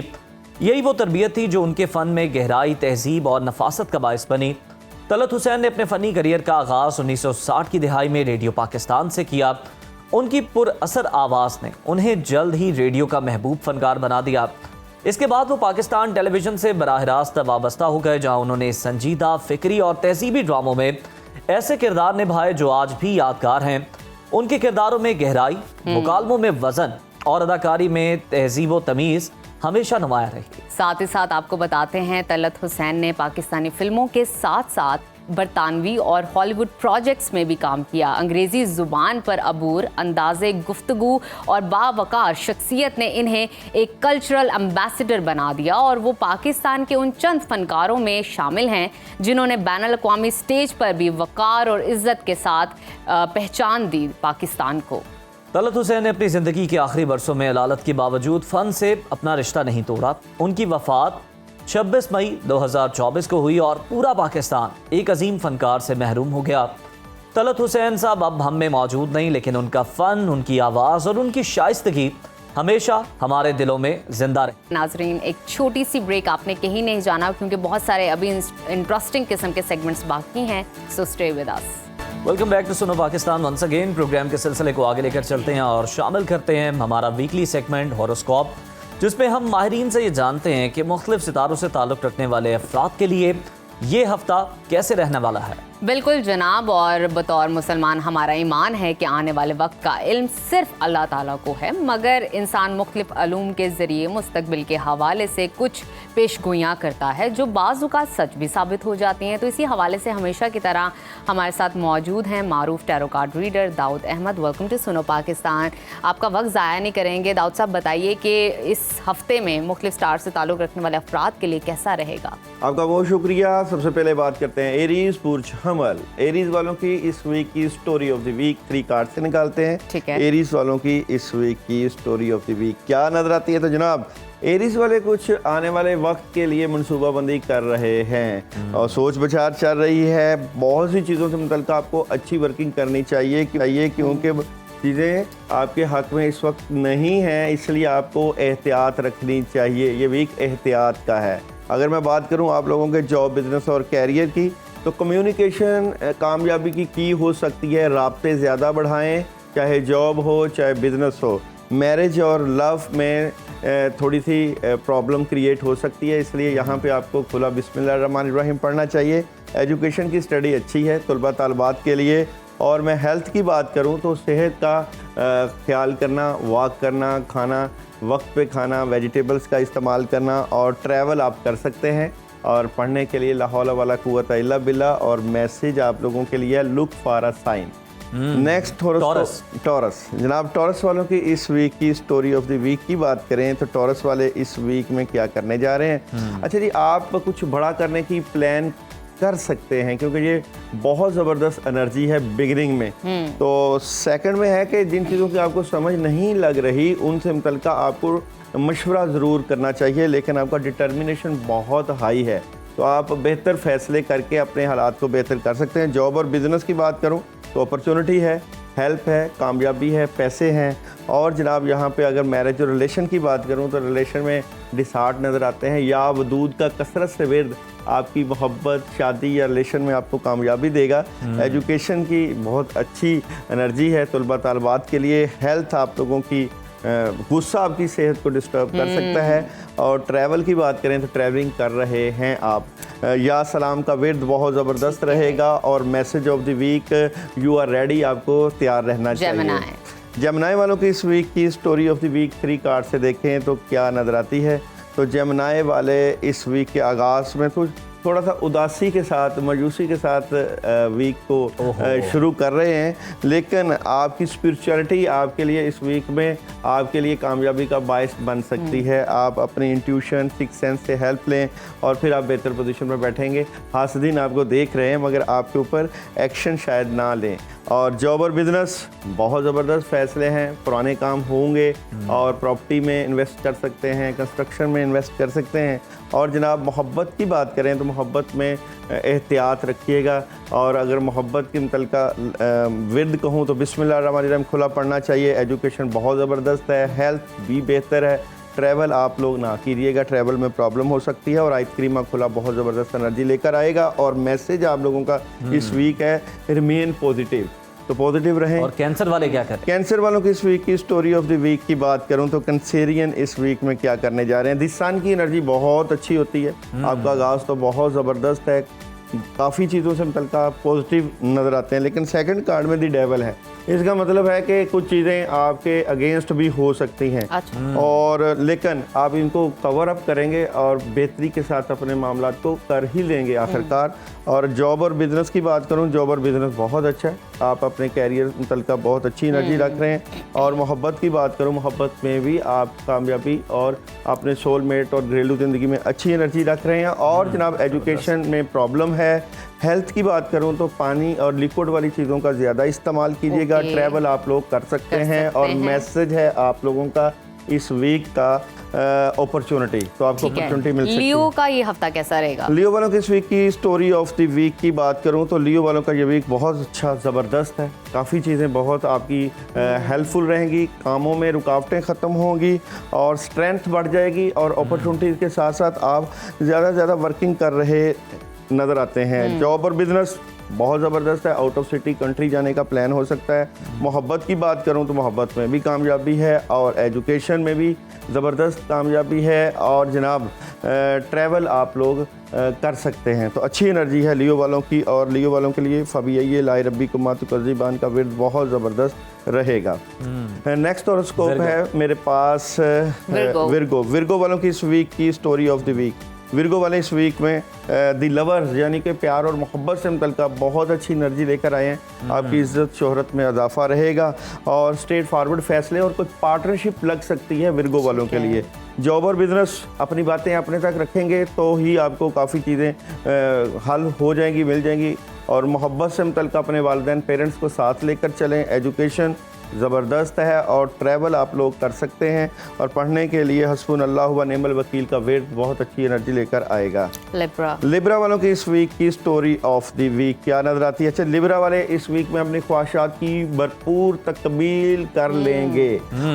[SPEAKER 1] यही वो तरबियत थी जो उनके फ़न में गहराई, तहजीब और नफासत का बायस बनी। तलत हुसैन ने अपने फ़नी करियर का आगाज़ 1960 की दिहाई में रेडियो पाकिस्तान से किया। उनकी पुरअसर आवाज़ ने उन्हें जल्द ही रेडियो का महबूब फ़नकार बना दिया। इसके बाद वो पाकिस्तान टेलीविज़न से बराह रास्त वाबस्ता हो गए, जहाँ उन्होंने संजीदा, फ़िक्री और तहजीबी ड्रामों में ऐसे किरदार निभाए जो आज भी यादगार हैं। उनके किरदारों में गहराई, मुकालमों में वज़न और अदाकारी में तहजीब व तमीज़ हमेशा नुमाया रही।
[SPEAKER 2] साथ ही साथ आपको बताते हैं तलत हुसैन ने पाकिस्तानी फिल्मों के साथ साथ बरतानवी और हॉलीवुड प्रोजेक्ट्स में भी काम किया। अंग्रेज़ी ज़ुबान पर अबूर, अंदाज़े गुफ्तगू और बावकार शख्सियत ने इन्हें एक कल्चरल एम्बेसडर बना दिया, और वो पाकिस्तान के उन चंद फ़नकारों में शामिल हैं जिन्होंने बैनुल अक़वामी स्टेज पर भी वक़ार और इज़्ज़त के साथ पहचान दी पाकिस्तान को।
[SPEAKER 1] तलत हुसैन ने अपनी ज़िंदगी के आखिरी बरसों में अलालत के बावजूद फ़न से अपना रिश्ता नहीं तोड़ा। उनकी वफ़ात 26 मई 2024 को हुई और पूरा पाकिस्तान एक अजीम फ़नकार से महरूम हो गया। तलत हुसैन साहब अब हम में मौजूद नहीं, लेकिन उनका फ़न, उनकी आवाज़ और उनकी शाइस्तगी हमेशा हमारे दिलों में जिंदा रहे।
[SPEAKER 2] नाजरीन, एक छोटी सी ब्रेक, आपने कहीं नहीं जाना क्योंकि बहुत सारे अभी इंटरेस्टिंग किस्म के सेगमेंट्स बाकी हैं, so stay with us.
[SPEAKER 1] Welcome back to Suno Pakistan once again. Programme के सिलसिले को आगे लेकर चलते हैं और शामिल करते हैं हमारा वीकली सेगमेंट हॉरोस्कोप, जिसमें हम माहिरीन से ये जानते हैं कि मुख्तलिफ सितारों से ताल्लुक़ रखने वाले अफराद के लिए ये हफ्ता कैसे रहने वाला है।
[SPEAKER 2] बिल्कुल जनाब, और बतौर मुसलमान हमारा ईमान है कि आने वाले वक्त का इल्म सिर्फ अल्लाह ताला को है, मगर इंसान मुख्तलिफ अलूम के ज़रिए मुस्तकबिल के हवाले से कुछ पेशगोइयाँ करता है जो बाज़ औक़ात सच भी साबित हो जाती हैं। तो इसी हवाले से हमेशा की तरह हमारे साथ मौजूद हैं मारूफ tarot card reader Daud Ahmad. Welcome to Suno Pakistan. आपका वक्त ज़ाया नहीं करेंगे दाऊद साहब, बताइए कि इस हफ्ते में मुख्तलिफ स्टार से ताल्लुक़ रखने वाले अफराद के लिए कैसा रहेगा।
[SPEAKER 8] आपका बहुत शुक्रिया। सबसे पहले बात करते हैं एरीज बुर्ज हमल। एरीज वालों की इस वीक की story of the week 3 card से निकालते हैं।
[SPEAKER 2] ठीक है।
[SPEAKER 8] एरीज वालों की इस वीक की स्टोरी ऑफ द वीक क्या नजर आती है? तो जनाब, एरीज वाले कुछ आने वाले वक्त के लिए मनसूबाबंदी कर रहे हैं और सोच विचार चल रही है। बहुत सी चीज़ों से मुतल्लिक़ आपको अच्छी वर्किंग करनी चाहिए क्योंकि चीज़ें आपके हक में इस वक्त नहीं हैं, इसलिए आपको एहतियात रखनी चाहिए। ये वीक एहतियात का है। अगर मैं बात करूं आप लोगों के जॉब, बिजनेस और कैरियर की, तो कम्युनिकेशन कामयाबी की हो सकती है। राब्ते ज़्यादा बढ़ाएं, चाहे जॉब हो चाहे बिजनेस हो। मैरिज और लव में थोड़ी सी प्रॉब्लम क्रिएट हो सकती है, इसलिए यहाँ पे आपको खुला बिस्मिल्लाहिर्रहमानिर्रहीम पढ़ना चाहिए। एजुकेशन की स्टडी अच्छी है तलबा तालबात के लिए। और मैं हेल्थ की बात करूँ तो सेहत का ख्याल करना, वॉक करना, खाना वक्त पे खाना, वेजिटेबल्स का इस्तेमाल करना और ट्रैवल आप कर सकते हैं। और पढ़ने के लिए ला हौला वला कुव्वता इल्ला बिल्लाह। और मैसेज आप लोगों के लिए look for a sign. Next Taurus. जनाब टॉरस वालों की इस वीक की स्टोरी ऑफ द वीक की बात करें तो टॉरस वाले इस वीक में क्या करने जा रहे हैं? अच्छा जी, आप कुछ बड़ा करने की प्लान कर सकते हैं क्योंकि ये बहुत ज़बरदस्त एनर्जी है बिगिनिंग में। तो सेकंड में है कि जिन चीज़ों की आपको समझ नहीं लग रही उनसे मुतल्लिका आपको मशवरा ज़रूर करना चाहिए, लेकिन आपका डिटर्मिनेशन बहुत हाई है तो आप बेहतर फ़ैसले करके अपने हालात को बेहतर कर सकते हैं। जॉब और बिज़नेस की बात करूँ तो अपॉर्चुनिटी है, हेल्प है, कामयाबी है, पैसे हैं। और जनाब यहाँ पे अगर मैरिज और रिलेशन की बात करूँ तो रिलेशन में डिसहार्ट नज़र आते हैं। या वदूद का कसरत से विर्द आपकी मोहब्बत, शादी या रिलेशन में आपको कामयाबी देगा। एजुकेशन की बहुत अच्छी एनर्जी है तलबा तालबात के लिए। हेल्थ आप लोगों की गुस्सा आपकी सेहत को डिस्टर्ब कर सकता है। और ट्रैवल की बात करें तो ट्रैवलिंग कर रहे हैं आप। या सलाम का विर्द बहुत ज़बरदस्त रहेगा। और message of the week, you are ready, आपको तैयार रहना चाहिए। जेमिनी वालों की इस वीक की story of the week 3 card से देखें तो क्या नज़र आती है? तो जेमिनी वाले इस वीक के आगाज़ में तो थोड़ा सा उदासी के साथ, मायूसी के साथ वीक को शुरू कर रहे हैं, लेकिन आपकी स्पिरिचुअलिटी आपके लिए इस वीक में आपके लिए कामयाबी का बायस बन सकती है। आप अपनी इंट्यूशन, सिक्स सेंस से हेल्प लें और फिर आप बेहतर पोजीशन में बैठेंगे। हासिदीन आपको देख रहे हैं मगर आपके ऊपर एक्शन शायद ना लें। और जॉब और बिज़नेस बहुत ज़बरदस्त फ़ैसले हैं, पुराने काम होंगे और प्रॉपर्टी में इन्वेस्ट कर सकते हैं, कंस्ट्रक्शन में इन्वेस्ट कर सकते हैं। और जनाब मोहब्बत की बात करें तो मोहब्बत में एहतियात रखिएगा। और अगर मोहब्बत के मुतल्लिका विर्द कहूँ तो बिस्मिल्लाहिर्रहमानिर्रहीम खुला पढ़ना चाहिए। एजुकेशन बहुत ज़बरदस्त है, हेल्थ भी बेहतर है। ट्रैवल आप लोग ना कीजिएगा, ट्रैवल में प्रॉब्लम हो सकती है। और आइसक्रीम खुला बहुत ज़बरदस्त एनर्जी लेकर आएगा। और मैसेज आप लोगों का इस वीक है रिमेन पॉजिटिव, तो पॉजिटिव रहें।
[SPEAKER 1] और कैंसर वाले क्या करें?
[SPEAKER 8] कैंसर वालों की इस वीक की स्टोरी ऑफ द वीक की बात करूं तो कैंसेरियन इस वीक में क्या करने जा रहे हैं? दिस सन की एनर्जी बहुत अच्छी होती है। आपका आगाज़ तो बहुत ज़बरदस्त है, काफ़ी चीज़ों से मुतल्लिका पॉजिटिव नज़र आते हैं। लेकिन सेकंड कार्ड में द डेविल है, इसका मतलब है कि कुछ चीज़ें आपके अगेंस्ट भी हो सकती हैं। और लेकिन आप इनको कवर अप करेंगे और बेहतरी के साथ अपने मामला को कर ही लेंगे आखिरकार। और जॉब और बिज़नेस की बात करूं, जॉब और बिज़नेस बहुत अच्छा है, आप अपने कैरियर मुतल्लिका बहुत अच्छी एनर्जी रख रहे हैं। और मोहब्बत की बात करूं, मोहब्बत में भी आप कामयाबी और अपने सोलमेट और घरेलू ज़िंदगी में अच्छी एनर्जी रख रहे हैं। और जनाब एजुकेशन में प्रॉब्लम है। हेल्थ की बात करूं तो पानी और लिक्विड वाली चीज़ों का ज़्यादा इस्तेमाल कीजिएगा। ट्रैवल आप लोग कर सकते हैं। और मैसेज है आप लोगों का इस वीक का अपॉर्चुनिटी, तो आपको अपॉर्चुनिटी मिल सकती है।
[SPEAKER 2] लियो का ये हफ्ता कैसा रहेगा?
[SPEAKER 8] लियो वालों की इस वीक की स्टोरी ऑफ द वीक की बात करूं तो लियो वालों का ये वीक बहुत अच्छा ज़बरदस्त है। काफ़ी चीज़ें बहुत आपकी हेल्पफुल रहेंगी, कामों में रुकावटें ख़त्म होंगी और स्ट्रेंथ बढ़ जाएगी। और अपॉर्चुनिटीज़ के साथ साथ आप ज़्यादा से ज़्यादा वर्किंग कर रहे नज़र आते हैं। जॉब और बिज़नेस बहुत ज़बरदस्त है, आउट ऑफ सिटी कंट्री जाने का प्लान हो सकता है। मोहब्बत की बात करूं तो मोहब्बत में भी कामयाबी है और एजुकेशन में भी ज़बरदस्त कामयाबी है। और जनाब ट्रैवल आप लोग कर सकते हैं, तो अच्छी एनर्जी है लियो वालों की। और लियो वालों के लिए फबीय्ये लाई रब्बी को मातुकज़िबान का विर्द बहुत ज़बरदस्त रहेगा। नेक्स्ट हॉरोस्कोप है मेरे पास विर्गो वालों की इस वीक की story of the week. Virgo वाले इस वीक में दी लवर्स यानी कि प्यार और मोहब्बत से मुतल्लिका बहुत अच्छी एनर्जी लेकर आए हैं। आपकी इज्जत शोहरत में इजाफा रहेगा और स्ट्रेट फॉरवर्ड फैसले और कुछ पार्टनरशिप लग सकती है विर्गो वालों के लिए। जॉब और बिज़नेस अपनी बातें अपने तक रखेंगे तो ही आपको काफ़ी चीज़ें हल हो जाएंगी, मिल जाएंगी। और मोहब्बत से मुतल्लिका अपने वालिदैन पेरेंट्स को साथ लेकर चलें। एजुकेशन ज़बरदस्त है और ट्रैवल आप लोग कर सकते हैं और पढ़ने के लिए हस्बुनल्लाह व निअमल वकील का विर्द बहुत अच्छी एनर्जी लेकर आएगा। लिब्रा वालों की इस वीक की स्टोरी ऑफ द वीक क्या नजर आती है? अच्छा, लिब्रा वाले इस वीक में अपनी ख्वाहिशात की भरपूर तकमील कर लेंगे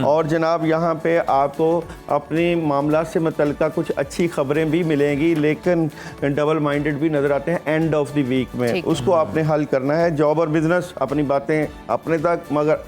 [SPEAKER 8] और जनाब यहाँ पे आपको अपनी मामला से मुतल्लिका कुछ अच्छी खबरें भी मिलेंगी, लेकिन डबल माइंडेड भी नजर आते हैं एंड ऑफ द वीक में। उसको आपने हल करना है। जॉब और बिजनेस अपनी बातें अपने तक मगर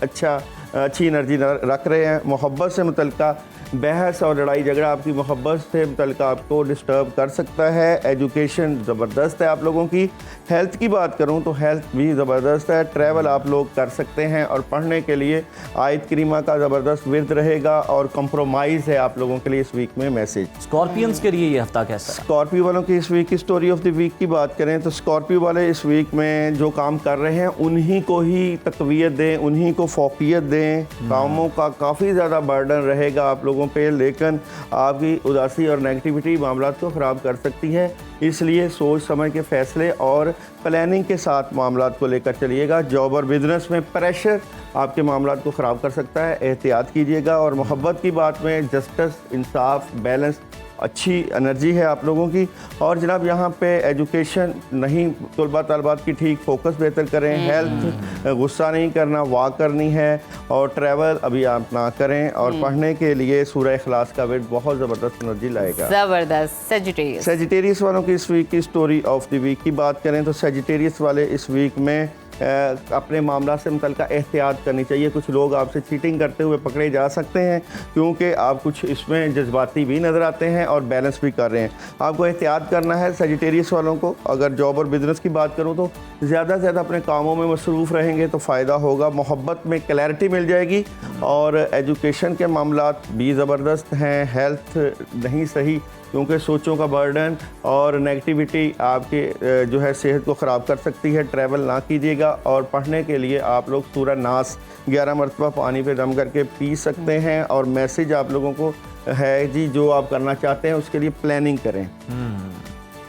[SPEAKER 8] अच्छी एनर्जी रख रहे हैं। मोहब्बत से मुतल्लिका बहस और लड़ाई झगड़ा आपकी मोहब्बत से मुतल्लिका आपको डिस्टर्ब कर सकता है। एजुकेशन ज़बरदस्त है आप लोगों की। हेल्थ की बात करूं तो हेल्थ भी ज़बरदस्त है। ट्रैवल आप लोग कर सकते हैं और पढ़ने के लिए आयत करीमा का ज़बरदस्त विर्द रहेगा और कंप्रोमाइज़ है आप लोगों के लिए इस वीक में मैसेज।
[SPEAKER 1] स्कॉर्पियंस के लिए ये हफ्ता कैसा है?
[SPEAKER 8] स्कॉर्पियो वालों की इस वीक की स्टोरी ऑफ द वीक की बात करें तो स्कॉर्पियो वाले इस वीक में जो काम कर रहे हैं उन्हीं को ही तकवीयत दें, उन्हीं को फोकियत दें। कामों का काफ़ी ज़्यादा बर्डन रहेगा आप लोगों पे, लेकिन आपकी उदासी और नेगेटिविटी मामलात को ख़राब कर सकती है। इसलिए सोच समझ के फैसले और प्लानिंग के साथ मामलात को लेकर चलिएगा। जॉब और बिजनेस में प्रेशर आपके मामलात को ख़राब कर सकता है, एहतियात कीजिएगा। और मोहब्बत की बात में जस्टिस, इंसाफ, बैलेंस, अच्छी एनर्जी है आप लोगों की। और जनाब यहाँ पे एजुकेशन नहीं, तलबा तलबात की ठीक फोकस बेहतर करें। हेल्थ, गुस्सा नहीं करना, वॉक करनी है। और ट्रैवल अभी आप ना करें। और पढ़ने के लिए सूरह इखलास का वेट बहुत ज़बरदस्त एनर्जी लाएगा।
[SPEAKER 2] ज़बरदस्त।
[SPEAKER 8] सेजिटेरियस वालों की इस वीक की स्टोरी ऑफ द वीक की बात करें तो सेजिटेरियस वाले इस वीक में अपने मामला से मुतल्लिका एहतियात करनी चाहिए। कुछ लोग आपसे चीटिंग करते हुए पकड़े जा सकते हैं क्योंकि आप कुछ इसमें जज्बाती भी नज़र आते हैं और बैलेंस भी कर रहे हैं। आपको एहतियात करना है सेजिटेरियस वालों को। अगर जॉब और बिज़नेस की बात करूं तो ज़्यादा से ज़्यादा अपने कामों में मसरूफ़ रहेंगे तो फ़ायदा होगा। मोहब्बत में क्लैरिटी मिल जाएगी और एजुकेशन के मामलात भी ज़बरदस्त हैं। हेल्थ नहीं सही क्योंकि सोचों का बर्डन और नेगेटिविटी आपके जो है सेहत को ख़राब कर सकती है। ट्रैवल ना कीजिएगा। और पढ़ने के लिए आप लोग सूरह नास 11 मरतबा पानी पे दम करके पी सकते हैं। और मैसेज आप लोगों को है जी, जो आप करना चाहते हैं उसके लिए प्लानिंग करें।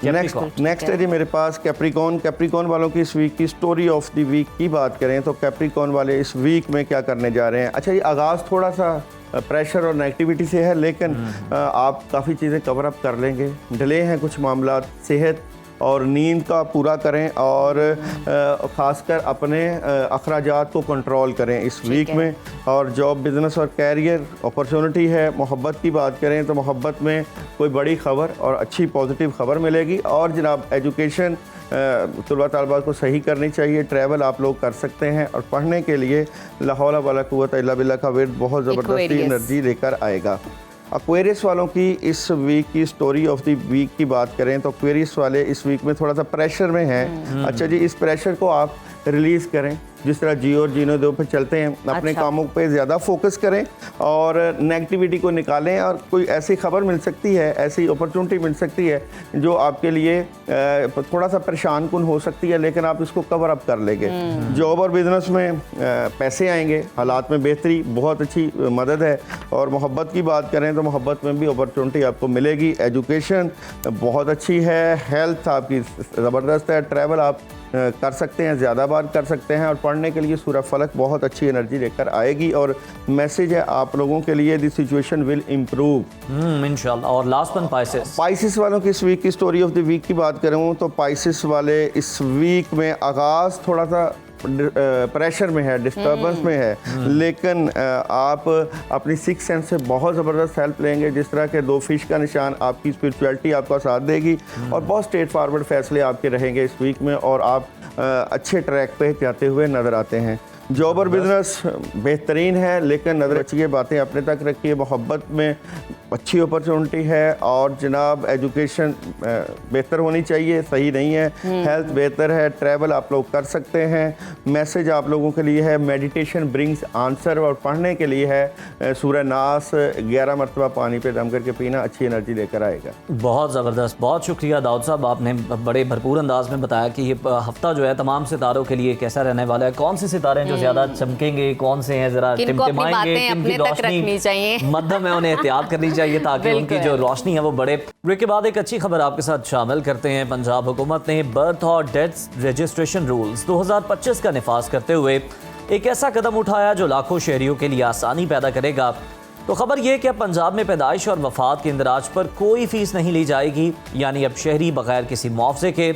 [SPEAKER 8] नेक्स्ट है जी मेरे पास कैप्रिकॉन वालों की इस वीक की स्टोरी ऑफ द वीक की बात करें तो कैप्रिकॉन वाले इस वीक में क्या करने जा रहे हैं? अच्छा, ये आगाज़ थोड़ा सा प्रेशर और नेगेटिविटी से है, लेकिन आप काफ़ी चीज़ें कवर अप कर लेंगे। डिले हैं कुछ मामला। सेहत और नींद का पूरा करें और ख़ासकर अपने अखराजात को कंट्रोल करें इस वीक में। और जॉब, बिज़नेस और कैरियर अपॉर्चुनिटी है। मोहब्बत की बात करें तो मोहब्बत में कोई बड़ी ख़बर और अच्छी पॉजिटिव ख़बर मिलेगी। और जनाब एजुकेशन तलबा तलबात को सही करनी चाहिए। ट्रैवल आप लोग कर सकते हैं और पढ़ने के लिए ला हौला वला कुव्वता इल्ला बिल्लाह का विर्द बहुत ज़बरदस्ती एनर्जी लेकर आएगा। एक्वेरियस वालों की इस वीक की स्टोरी ऑफ द वीक की बात करें तो एक्वेरियस वाले इस वीक में थोड़ा सा प्रेशर में हैं। अच्छा जी, इस प्रेशर को आप रिलीज़ करें। जिस तरह जियो और जीनो दो पे चलते हैं, अपने कामों पे ज़्यादा फोकस करें और नेगेटिविटी को निकालें। और कोई ऐसी खबर मिल सकती है, ऐसी अपॉर्चुनिटी मिल सकती है जो आपके लिए थोड़ा सा परेशान कुन हो सकती है, लेकिन आप इसको कवर अप कर लेंगे। जॉब और बिजनेस में पैसे आएंगे, हालात में बेहतरी, बहुत अच्छी मदद है। और मोहब्बत की बात करें तो मोहब्बत में भी अपॉर्चुनिटी आपको मिलेगी। एजुकेशन बहुत अच्छी है। हेल्थ आपकी ज़बरदस्त है। ट्रैवल आप कर सकते हैं, ज़्यादा बार कर सकते हैं। और पढ़ने के लिए सूरह फलक बहुत अच्छी एनर्जी लेकर आएगी। और मैसेज है आप लोगों के लिए, द सिचुएशन विल इम्प्रूव
[SPEAKER 1] इंशाल्लाह। और लास्ट वन
[SPEAKER 8] पाइसिस वालों की इस वीक की स्टोरी ऑफ द वीक की बात करूँ तो पाइसिस वाले इस वीक में आगाज़ थोड़ा सा प्रेशर में है, डिस्टर्बेंस में है, लेकिन आप अपनी सिक्स सेंस से बहुत ज़बरदस्त हेल्प लेंगे। जिस तरह के 2 फिश का निशान, आपकी स्पिरिचुअलिटी आपका साथ देगी और बहुत स्ट्रेट फॉरवर्ड फैसले आपके रहेंगे इस वीक में। और आप अच्छे ट्रैक पे जाते हुए नज़र आते हैं। जॉब और बिजनेस बेहतरीन है, लेकिन नज़र रखिए, बातें अपने तक रखिए। मोहब्बत में अच्छी अपॉर्चुनिटी है। और जनाब एजुकेशन बेहतर होनी चाहिए, सही नहीं है। हेल्थ बेहतर है। ट्रैवल आप लोग कर सकते हैं। मैसेज आप लोगों के लिए है, मेडिटेशन ब्रिंग्स आंसर। और पढ़ने के लिए है सूरह नास 11 मरतबा पानी पे दम करके पीना, अच्छी एनर्जी लेकर आएगा।
[SPEAKER 1] बहुत ज़बरदस्त, बहुत शुक्रिया दाऊद साहब, आपने बड़े भरपूर अंदाज में बताया कि ये हफ्ता जो है तमाम सितारों के लिए कैसा रहने वाला है। कौन से सितारे जो ज़्यादा चमकेंगे, कौन से हैं ज़रा टिमटिमाएंगे, किनकी रोशनी मध्यम है, उन्हें एहतियात करनी चाहिए ताकि उनकी जो रोशनी है वो बढ़े। ब्रेक के बाद एक अच्छी खबर आपके साथ शामिल करते हैं। पंजाब हुकूमत ने बर्थ और डेथ रजिस्ट्रेशन रूल्स 2025 का निफाज करते हुए एक ऐसा कदम उठाया जो लाखों शहरियों के लिए आसानी पैदा करेगा। तो खबर यह कि अब पंजाब में पैदाइश और वफात के इंदराज पर कोई फीस नहीं ली जाएगी, यानी अब शहरी बगैर किसी मुआवजे के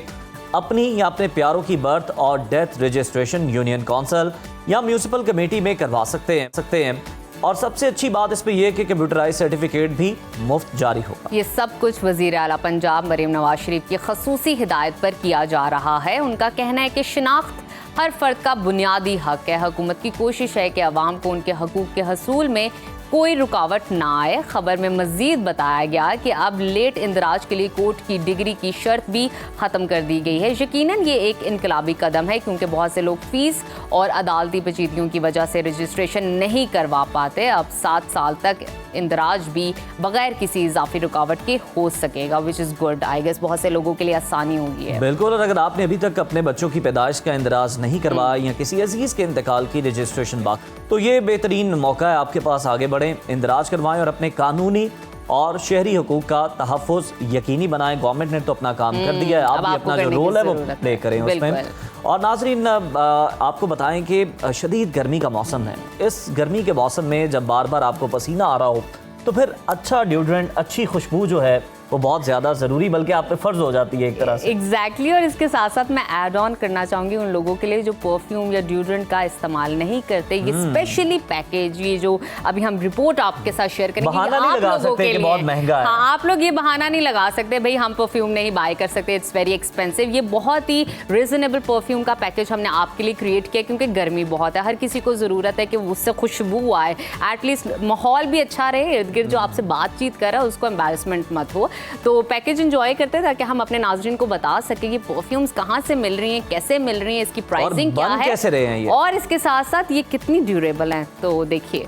[SPEAKER 1] अपनी या अपने प्यारों की बर्थ और डेथ रजिस्ट्रेशन यूनियन कौंसिल या म्यूनिसिपल कमेटी में करवा सकते हैं। और सबसे अच्छी बात इसमें यह कि कंप्यूटराइज सर्टिफिकेट भी मुफ्त जारी होगा।
[SPEAKER 2] ये सब कुछ वज़ीर आला पंजाब मरीम नवाज शरीफ की खसूसी हिदायत पर किया जा रहा है। उनका कहना है कि शिनाख्त हर फर्द का बुनियादी हक है। हुकूमत की कोशिश है कि अवाम को उनके हकूक़ के हसूल में कोई रुकावट ना आए। खबर में मज़ीद बताया गया कि अब लेट इंदराज के लिए कोर्ट की डिग्री की शर्त भी ख़त्म कर दी गई है। यकीनन ये एक इनकलाबी कदम है, क्योंकि बहुत से लोग फ़ीस और अदालती पेचीदगियों की वजह से रजिस्ट्रेशन नहीं करवा पाते। अब 7 साल तक इंदराज भी बगैर किसी इजाफी रुकावट के हो सकेगा, which is good. I guess बहुत से लोगों के लिए आसानी होगी है।
[SPEAKER 1] बिल्कुल। और अगर आपने अभी तक अपने बच्चों की पैदाइश का इंदराज नहीं करवाया या किसी अजीज़ के इंतकाल की रजिस्ट्रेशन बाकी, तो ये बेहतरीन मौका है आपके पास, आगे बढ़ें, इंदराज करवाएं और अपने कानूनी और शहरी हकूक़ का तहफ़्फ़ुज़ यकीनी बनाएं। गवर्नमेंट ने तो अपना काम कर दिया है, आप भी अपना जो रोल है वो प्ले करें उसमें। और नाज़रीन, आपको बताएं कि शदीद गर्मी का मौसम है। इस गर्मी के मौसम में जब बार बार आपको पसीना आ रहा हो तो फिर अच्छा डिओड्रेंट, अच्छी खुशबू जो है वो बहुत ज़्यादा ज़रूरी, बल्कि आप पे फ़र्ज हो जाती है एक तरह से।
[SPEAKER 2] एग्जैक्टली। और इसके साथ साथ मैं ऐड ऑन करना चाहूँगी उन लोगों के लिए जो परफ्यूम या डिओड्रेंट का इस्तेमाल नहीं करते, ये स्पेशली पैकेज, ये जो अभी हम रिपोर्ट आपके साथ शेयर करेंगे,
[SPEAKER 1] बहाना नहीं लगा सकते कि बहुत महंगा है।
[SPEAKER 2] हाँ, आप लोग ये बहाना नहीं लगा सकते भाई हम परफ्यूम नहीं बाय कर सकते, इट्स वेरी एक्सपेंसिव। ये बहुत ही रिजनेबल परफ्यूम का पैकेज हमने आपके लिए क्रिएट किया, क्योंकि गर्मी बहुत है, हर किसी को ज़रूरत है कि उससे खुशबू आए, एटलीस्ट माहौल भी अच्छा रहे, इर्द गिर्द जो आपसे बातचीत कर रहा है उसको एम्बैरसमेंट मत हो। तो पैकेज इंजॉय करते हैं ताकि हम अपने नाज़रीन को बता सकें कि परफ्यूम्स कहाँ से मिल रही हैं, कैसे मिल रही हैं, इसकी प्राइसिंग क्या है,
[SPEAKER 1] कैसे रहे हैं ये,
[SPEAKER 2] और इसके साथ साथ ये कितनी ड्यूरेबल हैं। तो देखिए,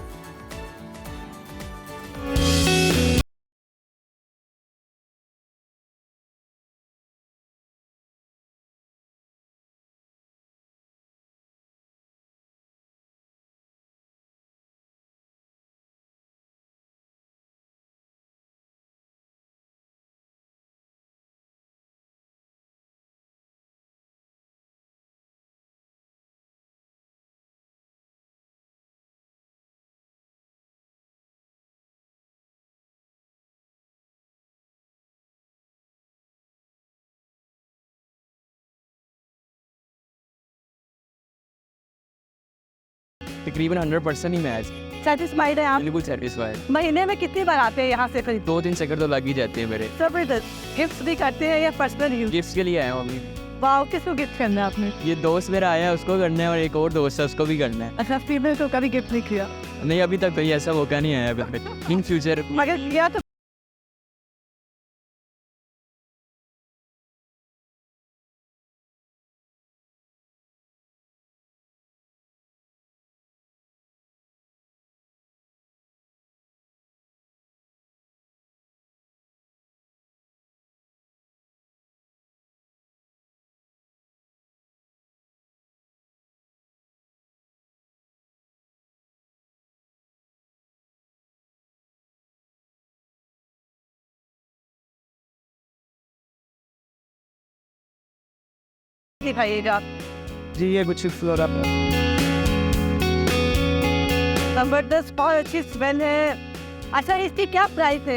[SPEAKER 9] तकरीबन 100% ही मैच।
[SPEAKER 10] सेटिस्फाइड है आप?
[SPEAKER 9] बिल्कुल सेटिस्फाइड।
[SPEAKER 10] महीने में कितनी बार आते हैं यहाँ से? करीब
[SPEAKER 9] 2-3 चक्कर तो लग ही जाते हैं मेरे।
[SPEAKER 10] जबरदस्त। गिफ्ट भी करते हैं या पर्सनल यूज?
[SPEAKER 9] गिफ्ट्स के लिए आया हूँ अभी।
[SPEAKER 10] वाह, किसको गिफ्ट करना है आपने?
[SPEAKER 9] ये दोस्त मेरा आया है, उसको करना है, और एक और दोस्त है उसको भी करना है।
[SPEAKER 10] अच्छा, फीमेल को कभी गिफ्ट नहीं किया?
[SPEAKER 9] नहीं, अभी तक कोई ऐसा मौका नहीं आया अभी तक। इन फ्यूचर
[SPEAKER 10] मगर किया तो दिखाइएगा।
[SPEAKER 9] जी, ये कुछ फ्लोरा
[SPEAKER 10] जबरदस्त, बहुत अच्छी स्मेल है। अच्छा, इसकी क्या प्राइस है?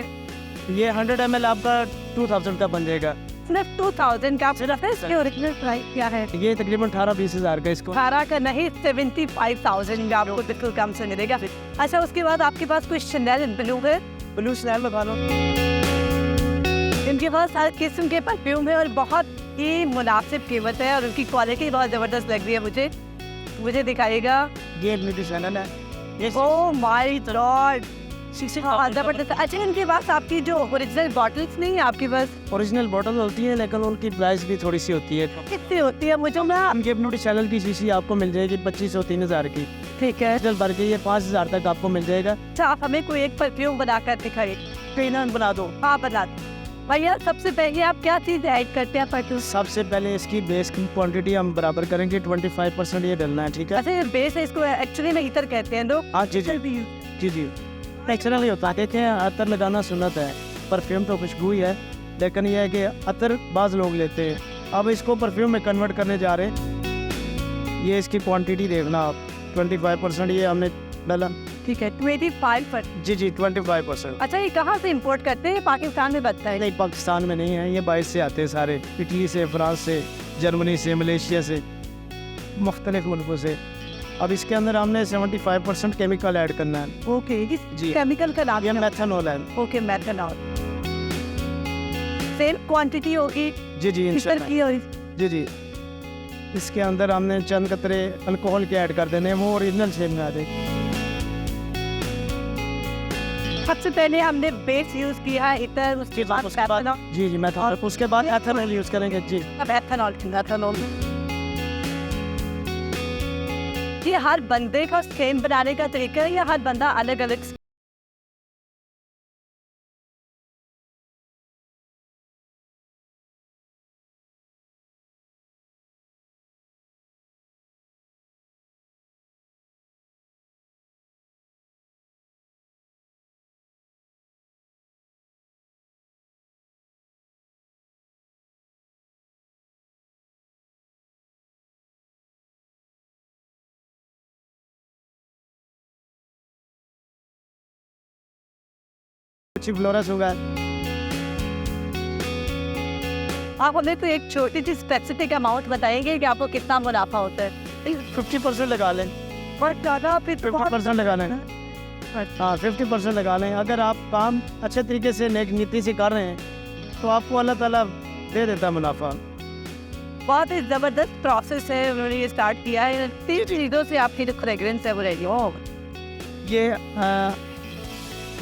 [SPEAKER 9] ये 100 ml आपका 2000 का बन जाएगा।
[SPEAKER 10] सिर्फ 2000 का? इसकी ओरिजिनल प्राइस क्या है?
[SPEAKER 9] ये तकरीबन 18-20 हज़ार का। इसको
[SPEAKER 10] 18 का नहीं, 75,000 का आपको बिल्कुल कम से मिलेगा। अच्छा, उसके बाद आपके पास कोई शनेल ब्लू है?
[SPEAKER 9] ब्लू स्नैल लगा लो।
[SPEAKER 10] इनके पास हर किस्म के परफ्यूम है और बहुत ही मुनासिब कीमत है, और उनकी क्वालिटी बहुत ज़बरदस्त लग रही है मुझे दिखाइएगा।
[SPEAKER 9] ये ब्यूटी चैनल है।
[SPEAKER 10] ओह माय गॉड, जबरदस्त। अच्छा, इनके पास आपकी जो ओरिजिनल बॉटल्स नहीं है आपके पास?
[SPEAKER 9] ओरिजिनल बॉटल होती है, लेकिन उनकी प्राइस भी थोड़ी सी होती है।
[SPEAKER 10] कितनी होती है? मुझे ना
[SPEAKER 9] इनके ब्यूटी चैनल की शीशी आपको मिल जाएगी 2500-3000 की।
[SPEAKER 10] ठीक है,
[SPEAKER 9] चल भर के ये 5000 तक आपको मिल जाएगा।
[SPEAKER 10] अच्छा, आप हमें कोई एक परफ्यूम बनाकर दिखाइए।
[SPEAKER 9] पेना बना दो।
[SPEAKER 10] हाँ, बना दो भैया। सबसे पहले आप क्या चीज़ ऐड करते हैं परफ्यूम?
[SPEAKER 9] सबसे पहले इसकी बेस की क्वांटिटी हम बराबर करेंगे, 25% ये डालना है, ठीक है?
[SPEAKER 10] अच्छा, ये बेस है, इसको एक्चुअली में इतर कहते हैं लोग।
[SPEAKER 9] हाँ जी जी जी जी, नेचुरली होता है। देखें, अतर लगाना सुन्नत है, परफ्यूम तो खुशबू ही है, लेकिन यह है कि अतर बाज़ लोग लेते हैं। अब इसको परफ्यूम में कन्वर्ट करने जा रहे हैं। ये इसकी क्वांटिटी देखना आप, 25% ये हमने डाला।
[SPEAKER 10] ठीक है, 25%।
[SPEAKER 9] जी 25%।
[SPEAKER 10] अच्छा, ये कहाँ से इंपोर्ट करते हैं? पाकिस्तान में बनता है?
[SPEAKER 9] नहीं, पाकिस्तान में नहीं है, ये बाहर से आते हैं सारे, इटली से, फ्रांस से, जर्मनी से, मलेशिया से, मुख्तलिफ मुल्कों से। अब इसके अंदर हमने 75% केमिकल ऐड करना है।
[SPEAKER 10] ओके, इस
[SPEAKER 9] जी।
[SPEAKER 10] केमिकल का नाम
[SPEAKER 9] ये
[SPEAKER 10] क्या?
[SPEAKER 9] मेथनॉल है।
[SPEAKER 10] Okay, methanol. सेम क्वांटिटी होगी?
[SPEAKER 9] जी
[SPEAKER 10] किस तरह
[SPEAKER 9] इंशाल्लाह।
[SPEAKER 10] की होगी?
[SPEAKER 9] जी इसके अंदर हमने चंद कतरे अल्कोहल के ऐड कर देने हैं, वो ओरिजिनल शेप में आ जाएगी।
[SPEAKER 10] सबसे पहले हमने बेस यूज किया है इतर, उसके बाद मेथनॉल।
[SPEAKER 9] जी मेथनॉल, उसके बाद एथेनॉल यूज़ करेंगे। जी
[SPEAKER 10] मेथनॉल। ये हर बंदे का सेम बनाने का तरीका है या हर बंदा अलग अलग?
[SPEAKER 9] अच्छी फ्लोरस होगा।
[SPEAKER 10] आप हमें तो एक छोटी सी स्पेसिफिक अमाउंट बताएंगे कि आपको कितना मुनाफा होता है?
[SPEAKER 9] 50% लगा लें।
[SPEAKER 10] बहुत ज़्यादा, फिर
[SPEAKER 9] 50% लगा लें। हाँ 50% लगा लें। अगर आप काम अच्छे तरीके से नेक नीति से कर रहे हैं तो आपको अल्लाह ताला दे देता है मुनाफा।
[SPEAKER 10] बहुत ही ज़बरदस्त प्रोसेस है, उन्होंने ये स्टार्ट किया है। 3 चीज़ों से आपकी जो फ्रेगरेंस है वो रेडी हो।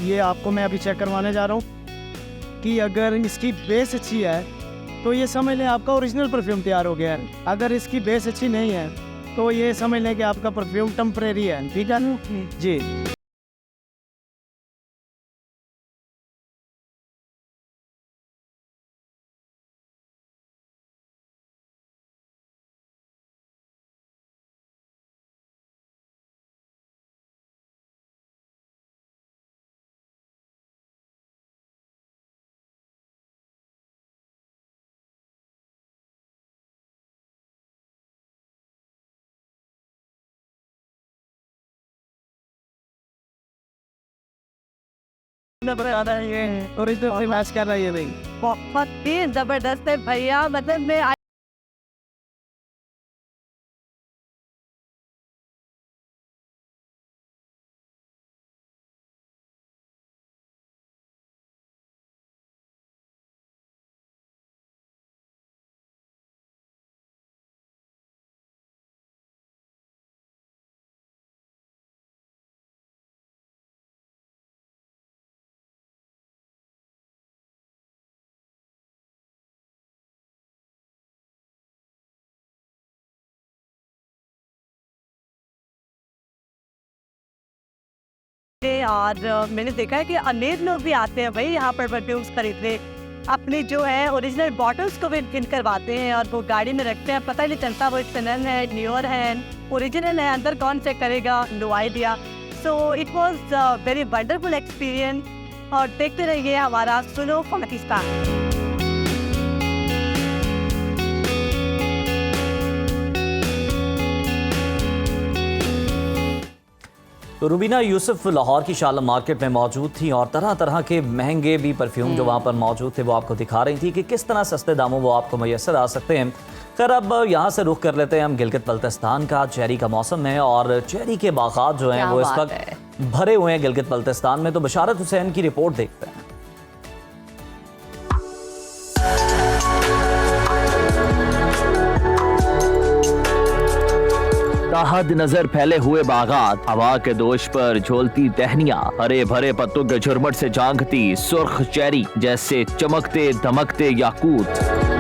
[SPEAKER 9] ये आपको मैं अभी चेक करवाने जा रहा हूँ कि अगर इसकी बेस अच्छी है तो ये समझ लें आपका ओरिजिनल परफ्यूम तैयार हो गया है। अगर इसकी बेस अच्छी नहीं है तो ये समझ लें कि आपका परफ्यूम टेम्परेरी है। ठीक है जी। ओरिजिनल मैच कर रही है भाई।
[SPEAKER 10] बहुत ही ज़बरदस्त है भैया, मतलब मैं और मैंने देखा है कि अमीर लोग भी आते हैं भाई यहाँ पर परफ्यूम्स खरीदने। अपनी जो है ओरिजिनल बॉटल्स को भी फिल करवाते हैं और वो गाड़ी में रखते हैं, पता ही नहीं चलता वो स्पिनल है, न्यूअर है, ओरिजिनल है, अंदर कौन चेक करेगा, no idea. So it was very wonderful experience. और देखते रहिए हमारा सुनो पाकिस्तान।
[SPEAKER 1] तो रुबीना यूसुफ लाहौर की शालम मार्केट में मौजूद थी और तरह तरह के महंगे भी परफ्यूम जो वहाँ पर मौजूद थे वो आपको दिखा रही थी कि किस तरह सस्ते दामों वो आपको मैसर आ सकते हैं। खैर अब यहाँ से रुख कर लेते हैं हम गिलगित बल्तिस्तान का। चेरी का मौसम है और चेरी के बागात जो हैं वो इस वक्त भरे हुए हैं गिलगित बल्तिस्तान में। तो बशारत हुसैन की रिपोर्ट देखते हैं।
[SPEAKER 11] ताहद नजर फैले हुए बागात, हवा के दोष पर झोलती टहनियां, हरे भरे पत्तों के झुरमट से झांकती सुर्ख चेरी जैसे चमकते धमकते याकूत।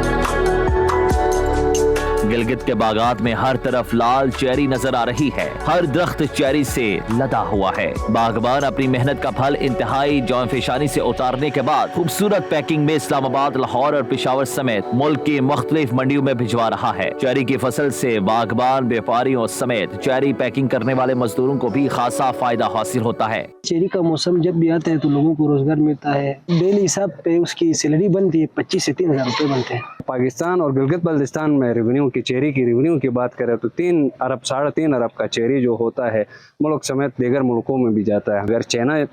[SPEAKER 11] गिलगित के बागात में हर तरफ लाल चेरी नजर आ रही है, हर दरख्त चेरी से लदा हुआ है। बागबान अपनी मेहनत का फल इंतहाई जौनफिशानी से उतारने के बाद खूबसूरत पैकिंग में इस्लामाबाद, लाहौर और पेशावर समेत मुल्क की मुख्तलिफ मंडियों में भिजवा रहा है। चेरी की फसल से बागबान, व्यापारियों समेत चेरी पैकिंग करने वाले मजदूरों को भी खासा फायदा हासिल होता है।
[SPEAKER 12] चेरी का मौसम जब भी आता है तो लोगों को रोजगार मिलता है। डेली हिसाब पे उसकी सैलरी बनती है, 25 से 30 हज़ार रुपए बनते हैं।
[SPEAKER 13] पाकिस्तान और गिलगित बल्तिस्तान में रेवेन्यू
[SPEAKER 12] की चेरी की रेवेन्यू की बात करें तो 3 अरब 3.5 अरब का चेरी जो होता है मुल्क समेत दीगर मुल्कों में भी जाता है। अगर चाइना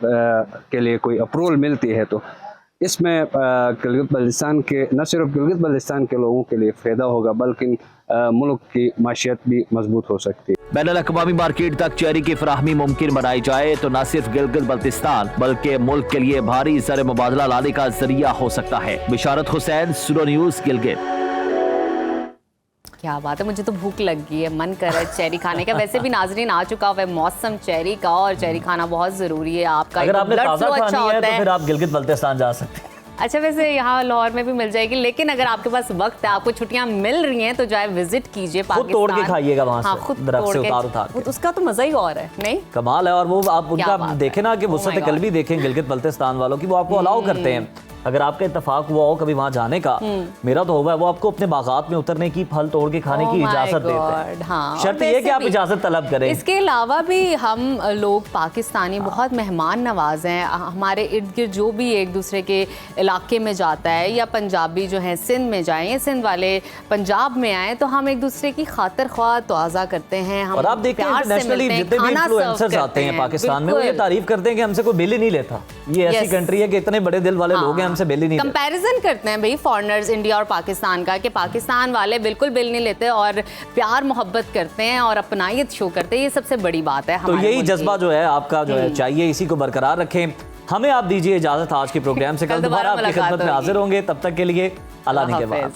[SPEAKER 12] के लिए कोई अप्रूवल मिलती है तो इसमें गिलगित बल्तिस्तान के न सिर्फ गिलगित बल्तिस्तान के लोगों के लिए फ़ायदा होगा बल्कि मुल्क की माशियत भी मजबूत हो सकती है।
[SPEAKER 11] बैनुल-अक़वामी मार्केट तक चेरी की फराहमी मुमकिन बनाई जाए तो न सिर्फ गिलगित बल्तिस्तान बल्कि मुल्क के लिए भारी ज़र मुबादला लाने का जरिया हो सकता है। बिशारत हुसैन, सुनो न्यूज़, गिलगित।
[SPEAKER 2] क्या बात है, मुझे तो भूख लग गई है, मन कर रहा है चेरी खाने का। वैसे भी नाजरीन आ चुका हुआ है मौसम चेरी का, और चेरी खाना बहुत ज़रूरी है आपका।
[SPEAKER 1] अगर आपने ताज़ा
[SPEAKER 2] अच्छा
[SPEAKER 1] खानी है
[SPEAKER 2] होता
[SPEAKER 1] तो
[SPEAKER 2] है।
[SPEAKER 1] फिर आप गिलगित बल्तिस्तान जा सकते हैं।
[SPEAKER 2] अच्छा, वैसे यहाँ लाहौर में भी मिल जाएगी, लेकिन अगर आपके पास वक्त है, आपको छुट्टियां मिल रही हैं तो जाए विजिट कीजिए
[SPEAKER 1] खुद तोड़ के खाइएगा वहाँ
[SPEAKER 2] हाँ,
[SPEAKER 1] से,
[SPEAKER 2] खुद
[SPEAKER 1] दरख्त से
[SPEAKER 2] तोड़ के।
[SPEAKER 1] उतार के।
[SPEAKER 2] उसका तो मजा ही और है, नहीं
[SPEAKER 1] कमाल है। और वो आप उनका
[SPEAKER 2] बात
[SPEAKER 1] देखें ना कि
[SPEAKER 2] Oh
[SPEAKER 1] वुसअत
[SPEAKER 2] my
[SPEAKER 1] कल
[SPEAKER 2] God।
[SPEAKER 1] भी देखें गिलगित बल्तिस्तान वालों की, वो आपको अलाउ करते हैं। अगर आपका इत्तेफाक हुआ हो कभी वहाँ जाने का, मेरा तो हुआ है, वो आपको अपने बागात में उतरने की, फल तोड़ के खाने
[SPEAKER 2] Oh
[SPEAKER 1] की
[SPEAKER 2] my
[SPEAKER 1] इजाजत देते
[SPEAKER 2] God,
[SPEAKER 1] हैं।
[SPEAKER 2] हाँ।
[SPEAKER 1] शर्त
[SPEAKER 2] और
[SPEAKER 1] ये है कि
[SPEAKER 2] वैसे
[SPEAKER 1] आप
[SPEAKER 2] भी
[SPEAKER 1] इजाजत तलब करें।
[SPEAKER 2] इसके अलावा भी हम लोग पाकिस्तानी बहुत मेहमान नवाज हैं। हमारे इर्द गिर्द जो भी एक दूसरे के इलाके में जाता है, या पंजाबी जो है सिंध में जाएं, सिंध वाले पंजाब में आए, तो हम एक दूसरे की खातिर ख्वाह तोज़ा करते हैं। हम
[SPEAKER 1] और आप देखते हैं
[SPEAKER 2] प्यार से
[SPEAKER 1] इंटरनेशनली
[SPEAKER 2] मिलते हैं,
[SPEAKER 1] जितने भी
[SPEAKER 2] खाना
[SPEAKER 1] इन्फ्लुएंसर्स
[SPEAKER 2] सर्व
[SPEAKER 1] आते हैं
[SPEAKER 2] करते
[SPEAKER 1] पाकिस्तान में, वो ये
[SPEAKER 2] बिल्कुल।
[SPEAKER 1] तारीफ करते हैं कि हमसे कोई बिल ही नहीं लेता। ये ऐसी
[SPEAKER 2] Yes।
[SPEAKER 1] कंट्री है कि इतने बड़े दिल वाले लोग हैं, हमसे बिल ही नहीं लेते।
[SPEAKER 2] कंपैरिजन करते हैं भाई फॉरेनर्स इंडिया और पाकिस्तान का, कि पाकिस्तान वाले बिल्कुल बिल नहीं लेते और प्यार मोहब्बत करते हैं और अपनायत शो करते हैं। ये सबसे बड़ी बात है
[SPEAKER 1] तो
[SPEAKER 2] हमारे
[SPEAKER 1] यही
[SPEAKER 2] मुल्क की।
[SPEAKER 1] जज्बा जो है आपका जो है चाहिए, इसी को बरकरार रखें। हमें आप दीजिए इजाजत आज के प्रोग्राम से। कल दोबारा आपकी खिदमत में हाजिर होंगे, तब तक के लिए अल्लाह ने के बाद।